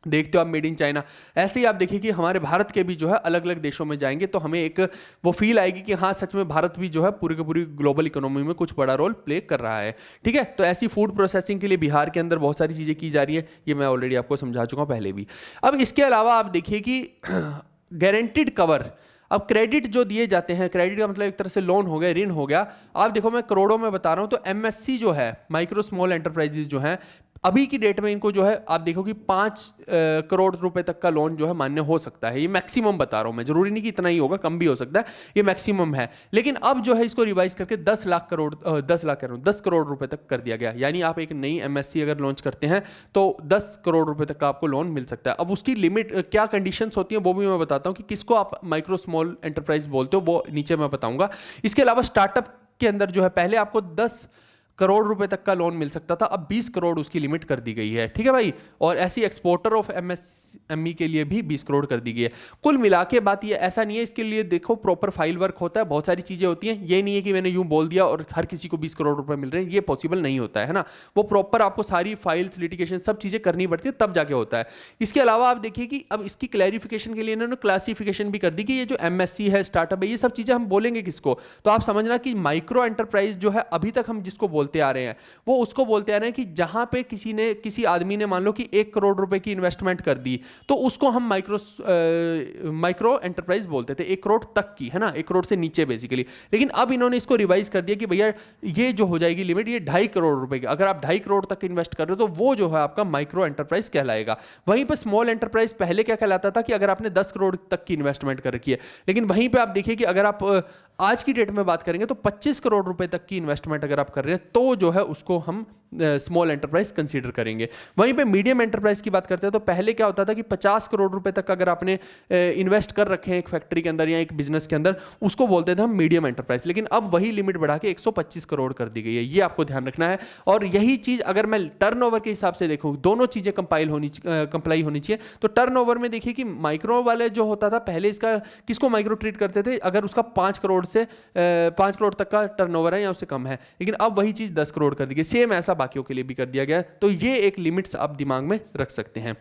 देखते हो आप मेड इन चाइना, ऐसे ही आप देखिए कि हमारे भारत के भी जो है अलग अलग देशों में जाएंगे तो हमें एक वो फील आएगी कि हाँ सच में भारत भी जो है पूरी की पूरी ग्लोबल इकोनॉमी में कुछ बड़ा रोल प्ले कर रहा है, ठीक है। तो ऐसी फूड प्रोसेसिंग के लिए बिहार के अंदर बहुत सारी चीज़ें की जा रही है, ये मैं ऑलरेडी आपको समझा चुका हूँ पहले भी। अब इसके अलावा आप देखिए कि गारंटीड कवर, अब क्रेडिट जो दिए जाते हैं, क्रेडिट का मतलब एक तरह से लोन हो गया, ऋण हो गया। आप देखो मैं करोड़ों में बता रहा हूं, तो एमएससी जो है, माइक्रो स्मॉल एंटरप्राइजेज जो हैं, अभी की डेट में इनको जो है आप देखो कि 5 करोड़ रुपए तक का लोन जो है मान्य हो सकता है। ये मैक्सिमम बता रहा हूं मैं, जरूरी नहीं कि इतना ही होगा, कम भी हो सकता है, ये मैक्सिमम है। लेकिन अब जो है इसको रिवाइज करके 10 करोड़ रुपए तक कर दिया गया। यानी आप एक नई एमएससी अगर लॉन्च करते हैं तो 10 करोड़ रुपए तक का आपको लोन मिल सकता है। अब उसकी लिमिट क्या कंडीशंस होती हैं वो भी मैं बताता हूं कि किसको आप माइक्रो स्मॉल एंटरप्राइज बोलते हो, वो नीचे मैं बताऊंगा। इसके अलावा स्टार्टअप के अंदर जो है पहले आपको 10 करोड़ रुपए तक का लोन मिल सकता था, अब 20 करोड़ उसकी लिमिट कर दी गई है, ठीक है भाई। और ऐसी एक्सपोर्टर ऑफ एमएसएमई के लिए भी 20 करोड़ कर दी गई है। कुल मिला के बात ये ऐसा नहीं है, इसके लिए देखो प्रॉपर फाइल वर्क होता है, बहुत सारी चीजें होती हैं। ये नहीं है कि मैंने यूं बोल दिया और हर किसी को 20 करोड़ रुपए मिल रहे हैं, ये पॉसिबल नहीं होता है ना। वो प्रॉपर आपको सारी फाइल्स, लिटिगेशन, सब चीजें करनी पड़ती है, तब जाके होता है। इसके अलावा आप देखिए कि अब इसकी क्लैरिफिकेशन के लिए इन्होंने क्लासिफिकेशन भी कर दी कि ये जो एमएससी है, स्टार्टअप है, ये सब चीजें हम बोलेंगे किसको, तो आप समझना कि माइक्रो एंटरप्राइज जो है अभी तक हम जिसको बोलते बोलते आ रहे हैं, वो उसको बोलते आ रहे हैं कि जहां पे किसी आदमी ने मान लो कि 1 करोड़ रुपए की इन्वेस्टमेंट कर दी, तो उसको हम माइक्रो एंटरप्राइज बोलते थे, 1 करोड़ तक की, है ना, 1 करोड़ से नीचे बेसिकली। लेकिन अब इन्होंने इसको रिवाइज कर दिया कि भैया ये जो हो जाएगी लिमिट, ये 2.5 करोड़ रुपए की, अगर आप 2.5 करोड़ तक इन्वेस्ट कर रहे हो तो वो जो है आपका माइक्रो एंटरप्राइज कहलाएगा। वहीं पर स्मॉल एंटरप्राइज पहले क्या कहलाता था कि अगर आपने 10 करोड़ तक की इन्वेस्टमेंट कर रखी है, लेकिन वहीं पे आप देखिए कि अगर आप आज की डेट में बात करेंगे तो 25 करोड़ रुपए तक की इन्वेस्टमेंट अगर आप कर रहे हैं तो जो है उसको हम स्मॉल एंटरप्राइज कंसीडर करेंगे। वहीं पे मीडियम एंटरप्राइज की बात करते हैं तो पहले क्या होता था कि 50 करोड़ रुपए तक अगर आपने इन्वेस्ट कर रखे हैं एक फैक्ट्री के अंदर या एक बिजनेस के अंदर, उसको बोलते थे हम मीडियम एंटरप्राइज। लेकिन अब वही लिमिट बढ़ा के 125 करोड़ कर दी गई है, ये आपको ध्यान रखना है। और यही चीज अगर मैं टर्नओवर के हिसाब से देखूं, दोनों चीजें कंप्लाई होनी चाहिए। तो टर्नओवर में देखिए कि माइक्रो वाले जो होता था पहले, इसका किसको माइक्रो ट्रीट करते थे, अगर उसका 5 करोड़ तक का टर्नओवर है या उससे कम है। लेकिन अब वही चीज 10 करोड़ कर दी गई, सेम ऐसा बाकियों के लिए भी कर दिया गया। तो ये एक लिमिट्स आप दिमाग में रख सकते हैं।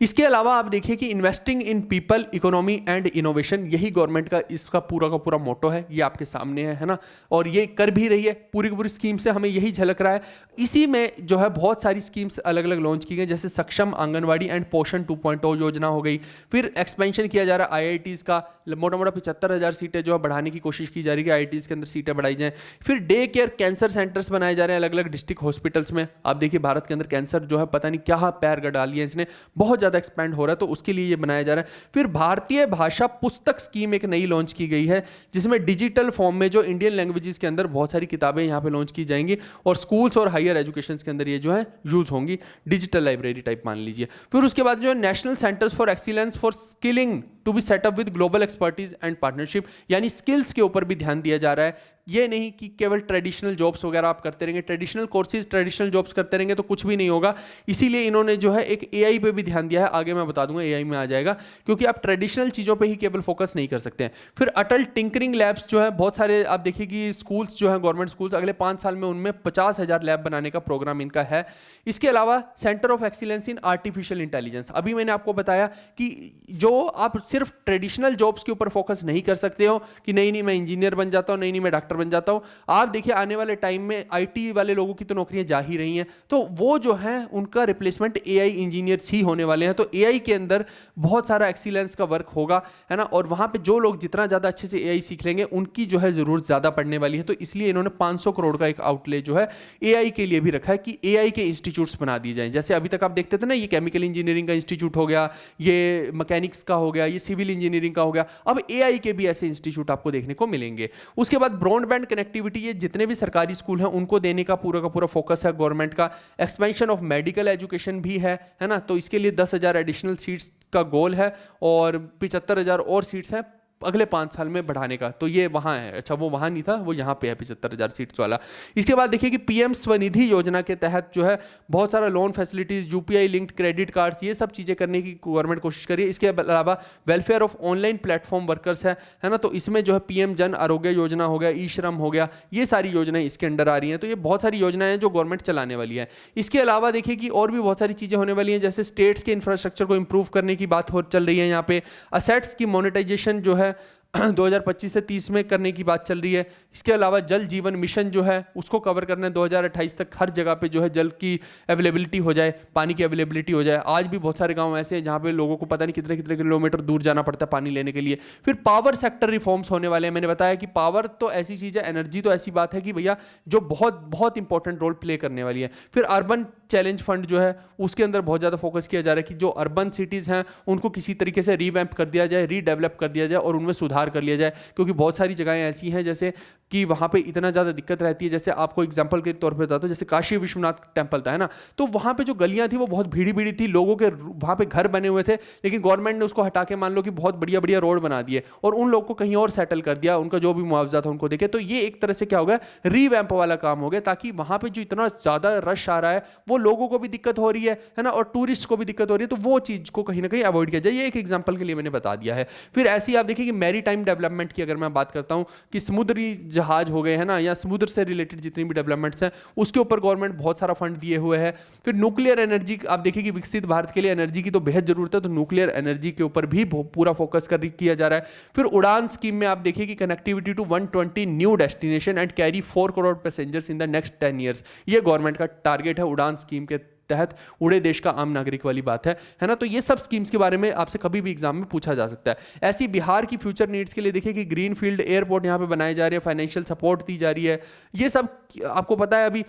इसके अलावा आप देखिए कि investing in people, economy and innovation, यही गवर्नमेंट का इसका पूरा का पूरा मोटो है, ये आपके सामने है ना, और ये कर भी रही है। पूरी की पूरी स्कीम से हमें यही झलक रहा है। इसी में जो है बहुत सारी स्कीम्स अलग अलग लॉन्च की गई, जैसे सक्षम आंगनवाड़ी एंड पोषण 2.0 योजना हो गई। फिर एक्सपेंशन किया जा रहा है IITs का, मोटा मोटा 75,000 सीटें जो है बढ़ाने की कोशिश की जा रही है कि IITs के अंदर सीटें बढ़ाई जाएं। फिर डे केयर कैंसर सेंटर्स बनाए जा रहे हैं अलग अलग डिस्ट्रिक्ट हॉस्पिटल्स में। आप देखिए भारत के अंदर कैंसर जो है पता नहीं क्या पैर गड़ा लिया इसने, बहुत ज़्यादा एक्सपैंड हो रहा है, तो उसके लिए ये बनाया जा रहा है। फिर भारतीय भाषा पुस्तक स्कीम एक नई लॉन्च की गई है, जिसमें डिजिटल फॉर्म में जो इंडियन लैंग्वेजेस के अंदर बहुत सारी किताबें यहाँ पे लॉन्च की जाएंगी और स्कूल्स और हायर एजुकेशन के अंदर ये जो है यूज होंगी, डिजिटल लाइब्रेरी टाइप मान लीजिए। फिर उसके बाद जो है national centres for excellence for skilling to be set up with global expertise and partnership, यानी स्किल्स के ऊपर भी ध्यान दिया जा रहा है। ये नहीं कि केवल ट्रेडिशनल जॉब्स वगैरह आप करते रहेंगे, ट्रेडिशनल कोर्सेज ट्रेडिशनल जॉब्स करते रहेंगे तो कुछ भी नहीं होगा। इसीलिए इन्होंने जो है एक AI पे भी ध्यान दिया है, आगे मैं बता दूंगा AI में आ जाएगा, क्योंकि आप ट्रेडिशनल चीज़ों पे ही केवल फोकस नहीं कर सकते हैं। फिर अटल टिंकरिंग लैब्स जो है, बहुत सारे आप देखिए कि स्कूल्स जो है गवर्नमेंट स्कूल्स, अगले 5 साल में उनमें 50,000 लैब बनाने का प्रोग्राम इनका है। इसके अलावा centre of excellence in artificial intelligence, अभी मैंने आपको बताया कि जो आप सिर्फ ट्रेडिशनल जॉब्स के ऊपर फोकस नहीं कर सकते हो कि नहीं मैं इंजीनियर बन जाता हूँ, नहीं मैं डॉक्टर बन जाता हूँ। आप देखिए आने वाले टाइम में IT वाले लोगों की तो नौकरियां जा ही रही हैं, तो वो जो है उनका रिप्लेसमेंट AI इंजीनियर्स ही होने वाले हैं। तो AI के अंदर बहुत सारा एक्सीलेंस का वर्क होगा, है ना, और वहां पे जो लोग जितना ज्यादा अच्छे से AI सीख लेंगे उनकी जो है जरूरत ज्यादा पड़ने वाली है। तो इसलिए इन्होंने 500 करोड़ का एक आउटले जो है AI के लिए भी रखा है कि AI के इंस्टीट्यूट्स बना दिए जाएं। जैसे अभी तक आप देखते थे ना, ये केमिकल इंजीनियरिंग का इंस्टीट्यूट हो गया, ये मैकेनिक्स का हो गया, ये सिविल इंजीनियरिंग का हो गया, अब AI के भी ऐसे इंस्टीट्यूट आपको देखने को मिलेंगे। उसके बाद ब्रॉडबैंड कनेक्टिविटी, ये जितने भी सरकारी स्कूल हैं उनको देने का पूरा फोकस है गवर्नमेंट का। एक्सपेंशन ऑफ मेडिकल एजुकेशन भी है ना, तो इसके लिए 10,000 एडिशनल सीट्स का गोल है और 75,000 और सीट्स हैं अगले 5 साल में बढ़ाने का। तो ये वहाँ है, अच्छा वो वहाँ नहीं था, वो यहाँ पे है 75,000 सीट्स वाला। इसके बाद देखिए कि PM स्वनिधि योजना के तहत जो है बहुत सारा loan facilities, UPI linked credit cards, ये सब चीज़ें करने की गवर्नमेंट कोशिश कर रही है। इसके अलावा welfare of online platform workers है ना, तो इसमें जो है PM जन आरोग्य योजना हो गया, ई-श्रम हो गया, ये सारी योजनाएं इसके अंडर आ रही हैं। तो ये बहुत सारी योजनाएं जो गवर्नमेंट चलाने वाली है। इसके अलावा देखिए कि और भी बहुत सारी चीज़ें होने वाली हैं, जैसे स्टेट्स के इंफ्रास्ट्रक्चर को इंप्रूव करने की बात चल रही है यहाँ पे। असेट्स की मोनेटाइजेशन जो है 2025 से 30 में करने की बात चल रही है। इसके अलावा जल जीवन मिशन जो है उसको कवर करना है, 2028 तक हर जगह पे जो है जल की अवेलेबिलिटी हो जाए, पानी की अवेलेबिलिटी हो जाए। आज भी बहुत सारे गांव ऐसे हैं जहाँ पे लोगों को पता नहीं कितने कितने किलोमीटर दूर जाना पड़ता है पानी लेने के लिए। फिर पावर सेक्टर रिफॉर्म्स होने वाले हैं। मैंने बताया कि पावर तो ऐसी चीज़ है, एनर्जी तो ऐसी बात है कि भैया जो बहुत बहुत इंपॉर्टेंट रोल प्ले करने वाली है। फिर अर्बन चैलेंज फंड जो है उसके अंदर बहुत ज़्यादा फोकस किया जा रहा है कि जो अर्बन सिटीज़ हैं उनको किसी तरीके से रीवैम्प कर दिया जाए, रीडेवलप कर दिया जाए और उनमें सुधार कर लिया जाए, क्योंकि बहुत सारी जगहें ऐसी हैं जैसे कि वहाँ पे इतना ज़्यादा दिक्कत रहती है। जैसे आपको एग्जांपल के तौर पे बताता हूँ, जैसे काशी विश्वनाथ टेम्पल था, है ना, तो वहाँ पे जो गलियाँ थी वो बहुत भीड़ी भीड़ी थी, लोगों के वहाँ पे घर बने हुए थे, लेकिन गवर्नमेंट ने उसको हटा के मान लो कि बहुत बढ़िया बढ़िया रोड बना दिए और उन लोगों को कहीं और सेटल कर दिया, उनका जो भी मुआवजा था उनको देके। तो ये एक तरह से क्या हो गया, रीवैम्प वाला काम हो गया, ताकि वहाँ पे जो इतना ज़्यादा रश आ रहा है वो लोगों को भी दिक्कत हो रही है ना, और टूरिस्ट को भी दिक्कत हो रही है, तो वो चीज़ को कहीं ना कहीं अवॉइड किया जाए। ये एक एग्जाम्पल के लिए मैंने बता दिया है। फिर ऐसी आप देखिए कि मैरी टाइम डेवलपमेंट की अगर मैं बात करता हूँ कि समुद्री जहाज हो गए हैं ना, या समुद्र से रिलेटेड जितनी भी डेवलपमेंट्स हैं उसके ऊपर गवर्नमेंट बहुत सारा फंड दिए हुए है। फिर न्यूक्लियर एनर्जी, आप देखिए कि विकसित भारत के लिए एनर्जी की तो बेहद जरूरत है, तो न्यूक्लियर एनर्जी के ऊपर भी पूरा फोकस किया जा रहा है। फिर उड़ान स्कीम में आप देखिए कि connectivity to 120 new destination and carry 4 crore passengers in the next 10 years, ये गवर्नमेंट का टारगेट है उड़ान स्कीम के तहत। उड़े देश का आम नागरिक वाली बात है ना। तो ये सब स्कीम्स के बारे में आपसे कभी भी एग्जाम में पूछा जा सकता है। ऐसी बिहार की फ्यूचर नीड्स के लिए देखिए कि ग्रीन फील्ड एयरपोर्ट यहाँ पे बनाए जा रहे हैं, फाइनेंशियल सपोर्ट दी जा रही है। ये सब आपको पता है अभी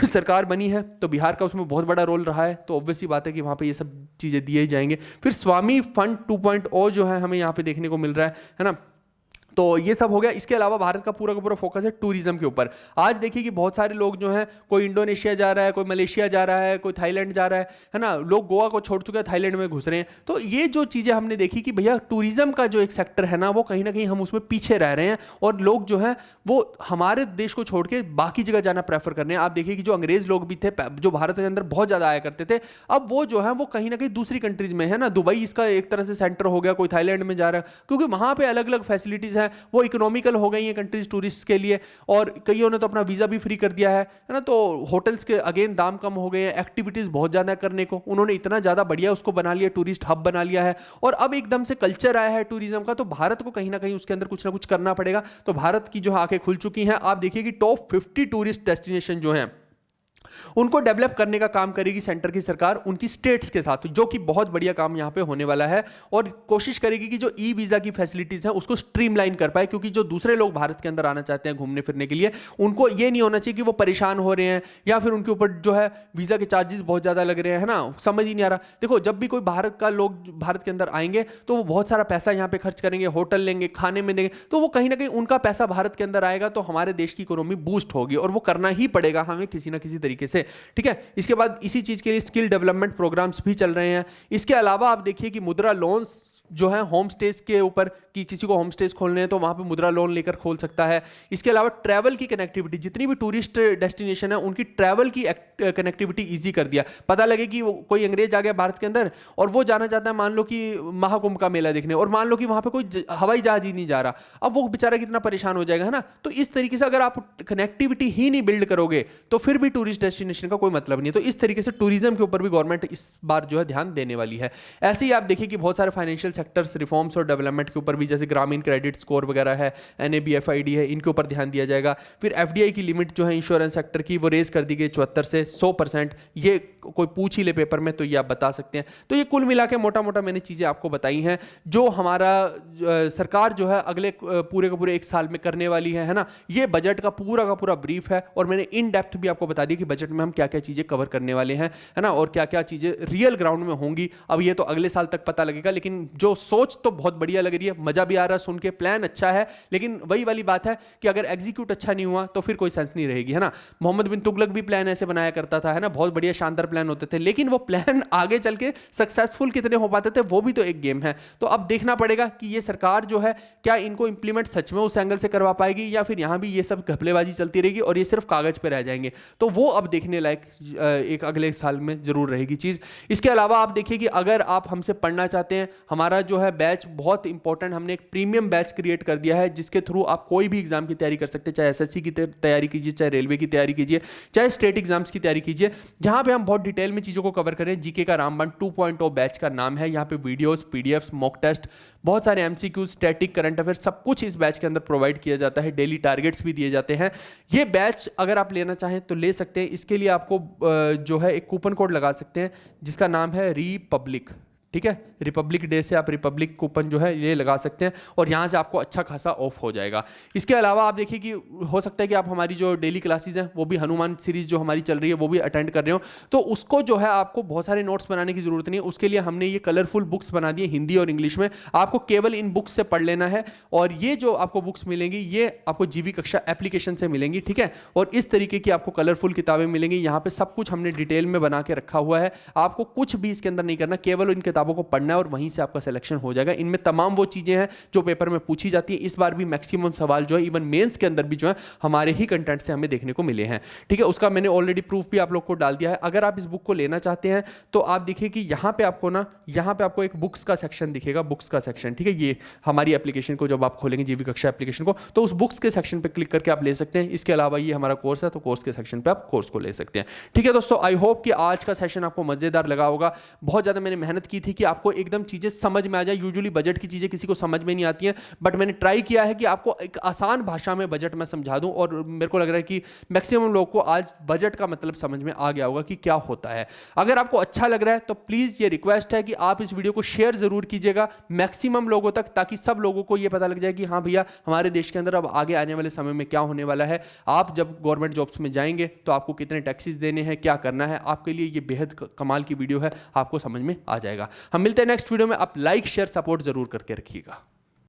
सरकार बनी है तो बिहार का उसमें बहुत बड़ा रोल रहा है, तो ऑब्वियस सी बात है कि वहाँ पे ये सब चीज़ें दिए जाएंगे। फिर स्वामी फंड 2.0 जो है हमें यहाँ पे देखने को मिल रहा है ना। तो ये सब हो गया। इसके अलावा भारत का पूरा फोकस है टूरिज्म के ऊपर। आज देखिए कि बहुत सारे लोग जो हैं, कोई इंडोनेशिया जा रहा है, कोई मलेशिया जा रहा है, कोई थाईलैंड जा रहा है ना। लोग गोवा को छोड़ चुके हैं, थाईलैंड में घुस रहे हैं। तो ये जो चीज़ें हमने देखी कि भैया टूरिज्म का जो एक सेक्टर है ना, वो कहीं ना कहीं हम उसमें पीछे रह रहे हैं, और लोग जो है वो हमारे देश को छोड़ के बाकी जगह जाना प्रेफर कर रहे हैं। आप देखिए कि जो अंग्रेज लोग भी थे जो भारत के अंदर बहुत ज़्यादा आया करते थे, अब वो जो है वो कहीं ना कहीं दूसरी कंट्रीज में है ना। दुबई इसका एक तरह से सेंटर हो गया, कोई थाईलैंड में जा रहा है, क्योंकि वहाँ पे अलग अलग फैसिलिटीज़ हैं, वो इकोनॉमिक हो गई है कंट्रीज टूरिस्ट के लिए, और कईयों ने तो अपना वीजा भी फ्री कर दिया है ना। तो होटल्स के अगेन दाम कम हो गए हैं, एक्टिविटीज बहुत ज्यादा करने को उन्होंने इतना ज्यादा बढ़िया उसको बना लिया, टूरिस्ट हब बना लिया है, और अब एकदम से कल्चर आया है टूरिज्म का। तो भारत को कहीं ना कहीं उसके अंदर कुछ ना कुछ करना पड़ेगा। तो भारत की जो आंखें खुल चुकी हैं। आप देखिए कि टॉप 50 टूरिस्ट डेस्टिनेशन जो हैं उनको डेवलप करने का काम करेगी सेंटर की सरकार उनकी स्टेट्स के साथ, जो कि बहुत बढ़िया काम यहां पे होने वाला है। और कोशिश करेगी कि जो ई वीजा की फैसिलिटीज है उसको स्ट्रीमलाइन कर पाए, क्योंकि जो दूसरे लोग भारत के अंदर आना चाहते हैं घूमने फिरने के लिए, उनको ये नहीं होना चाहिए कि वो परेशान हो रहे हैं या फिर उनके ऊपर जो है वीजा के चार्जेस बहुत ज्यादा लग रहे हैं ना। समझ ही नहीं आ रहा। देखो, जब भी कोई भारत का लोग भारत के अंदर आएंगे तो वो बहुत सारा पैसा यहाँ पे खर्च करेंगे, होटल लेंगे, खाने में देंगे, तो वो कहीं ना कहीं उनका पैसा भारत के अंदर आएगा, तो हमारे देश की इकोनॉमी बूस्ट होगी, और वो करना ही पड़ेगा हमें किसी ना किसी तरीके से। ठीक है। इसके बाद इसी चीज के लिए स्किल डेवलपमेंट प्रोग्राम्स भी चल रहे हैं। इसके अलावा आप देखिए कि मुद्रा लोन्स जो है होम स्टेज के ऊपर, कि किसी को होम स्टेज खोलने हैं तो वहां पे मुद्रा लोन लेकर खोल सकता है। इसके अलावा ट्रैवल की कनेक्टिविटी, जितनी भी टूरिस्ट डेस्टिनेशन है उनकी ट्रैवल की कनेक्टिविटी इजी कर दिया। पता लगे कि कोई अंग्रेज आ गया भारत के अंदर और वो जाना चाहता है मान लो कि महाकुंभ का मेला देखने, और मान लो कि वहां पे कोई हवाई जहाज ही नहीं जा रहा, अब वो बेचारा कितना परेशान हो जाएगा, है ना। तो इस तरीके से अगर आप कनेक्टिविटी ही नहीं बिल्ड करोगे तो फिर भी टूरिस्ट डेस्टिनेशन का कोई मतलब नहीं है। तो इस तरीके से टूरिज्म के ऊपर भी गवर्नमेंट इस बार जो है ध्यान देने वाली है। ऐसे ही आप देखिए कि बहुत सारे फाइनेंशियल सेक्टर्स रिफॉर्म्स और डेवलपमेंट के ऊपर भी, जैसे ग्रामीण क्रेडिट स्कोर वगैरह है, NABFID है, इनके ऊपर ध्यान दिया जाएगा। फिर FDI की लिमिट जो है इंश्योरेंस सेक्टर की, वो रेज कर दी गई 74 से 100%। ये कोई पूछ ही ले पेपर में तो ये आप बता सकते हैं। तो ये कुल मिला के मोटा मोटा मैंने चीज़ें आपको बताई हैं जो हमारा सरकार जो है अगले पूरे के पूरे 1 साल में करने वाली है ना। ये बजट का पूरा ब्रीफ है, और मैंने इन डेप्थ भी आपको बता दिया कि बजट में हम क्या क्या चीज़ें कवर करने वाले हैं, है ना, और क्या क्या चीज़ें रियल ग्राउंड में होंगी। अब ये तो अगले साल तक पता लगेगा, लेकिन जो सोच तो बहुत बढ़िया लग रही है, मजा भी आ रहा है सुन के, प्लान अच्छा है, लेकिन वही वाली बात है कि अगर एग्जीक्यूट अच्छा नहीं हुआ तो फिर कोई सेंस नहीं रहेगी, है ना। मोहम्मद बिन तुगलक भी प्लान ऐसे बनाया करता था, है ना, बहुत बढ़िया शानदार प्लान होते थे, लेकिन वो प्लान आगे चल के सक्सेसफुल कितने हो पाते थे वो भी तो एक गेम है। तो अब देखना पड़ेगा कि ये सरकार जो है क्या इनको इंप्लीमेंट सच में उस एंगल से करवा पाएगी, या फिर यहां भी ये सब घपलेबाजी चलती रहेगी और ये सिर्फ कागज पे रह जाएंगे। तो वो अब देखने लायक एक अगले साल में जरूर रहेगी चीज। इसके अलावा आप देखिए कि अगर आप हमसे पढ़ना चाहते हैं, हमारा जो है बैच बहुत इंपॉर्टेंट, हमने एक प्रीमियम बैच क्रिएट कर दिया है जिसके थ्रू आप कोई भी एग्जाम की तैयारी कर सकते हैं, चाहे SSC की तैयारी कीजिए, चाहे रेलवे की तैयारी कीजिए, चाहे स्टेट एग्जाम्स की तैयारी कीजिए। जहां पे हम बहुत डिटेल में चीजों को कवर करें। जीके का रामबाण 2.0 बैच का नाम है। यहाँ पे वीडियोस, PDFs, मॉक टेस्ट, बहुत सारे MCQs, स्टैटिक, करंट अफेयर, सब कुछ इस बैच के अंदर प्रोवाइड किया जाता है। डेली टारगेट्स भी दिए जाते हैं। ये बैच अगर आप लेना चाहें तो ले सकते हैं। इसके लिए आपको जो है एक कूपन कोड लगा सकते हैं जिसका नाम है रिपब्लिक। ठीक है, रिपब्लिक डे से आप रिपब्लिक कूपन जो है ये लगा सकते हैं, और यहाँ से आपको अच्छा खासा ऑफ हो जाएगा। इसके अलावा आप देखिए कि हो सकता है कि आप हमारी जो डेली क्लासेस हैं वो भी हनुमान सीरीज जो हमारी चल रही है वो भी अटेंड कर रहे हो, तो उसको जो है आपको बहुत सारे नोट्स बनाने की जरूरत नहीं है। उसके लिए हमने ये कलरफुल बुक्स बना दी है हिंदी और इंग्लिश में। आपको केवल इन बुक्स से पढ़ लेना है, और ये जो आपको बुक्स मिलेंगी ये आपको जीवी कक्षा एप्लीकेशन से मिलेंगी। ठीक है, और इस तरीके की आपको कलरफुल किताबें मिलेंगी। यहाँ पे सब कुछ हमने डिटेल में बना के रखा हुआ है। आपको कुछ भी इसके अंदर नहीं करना, केवल इन किताबों किताबों को पढ़ना है और वहीं से आपका सिलेक्शन हो जाएगा। इनमें तमाम वो चीज़ें हैं जो पेपर में पूछी जाती है। इस बार भी मैक्सिमम सवाल जो है इवन मेंस के अंदर भी जो है हमारे ही कंटेंट से हमें देखने को मिले हैं। ठीक है, उसका मैंने ऑलरेडी प्रूफ भी आप लोग को डाल दिया है। अगर आप इस बुक को लेना चाहते हैं तो आप देखिए कि यहाँ पे आपको एक बुक्स का सेक्शन दिखेगा, बुक्स का सेक्शन। ठीक है, ये हमारी एप्लीकेशन को जब आप खोलेंगे जीवी कक्षा एप्लीकेशन को, तो उस बुक्स के सेक्शन पे क्लिक करके आप ले सकते हैं। इसके अलावा ये हमारा कोर्स है, तो कोर्स के सेक्शन पे आप कोर्स को ले सकते हैं। ठीक है दोस्तों, आई होप कि आज का सेशन आपको मजेदार लगा होगा। बहुत ज्यादा मैंने मेहनत की थी कि आपको एकदम चीजें समझ में आ जाए। यूजुअली बजट की चीजें किसी को समझ में नहीं आती हैं, बट मैंने ट्राई किया है कि आपको एक आसान भाषा में बजट में समझा दूं, और मेरे को लग रहा है कि मैक्सिमम लोग को आज बजट का मतलब समझ में आ गया होगा कि क्या होता है। अगर आपको अच्छा लग रहा है तो प्लीज ये रिक्वेस्ट है कि आप इस वीडियो को शेयर जरूर कीजिएगा मैक्सिमम लोगों तक, ताकि सब लोगों को ये पता लग जाए कि हाँ भैया, हमारे देश के अंदर अब आगे आने वाले समय में क्या होने वाला है। आप जब गवर्नमेंट जॉब्स में जाएंगे तो आपको कितने टैक्सेस देने हैं, क्या करना है, आपके लिए ये बेहद कमाल की वीडियो है, आपको समझ में आ जाएगा। हम मिलते हैं नेक्स्ट वीडियो में। आप लाइक शेयर सपोर्ट जरूर करके रखिएगा।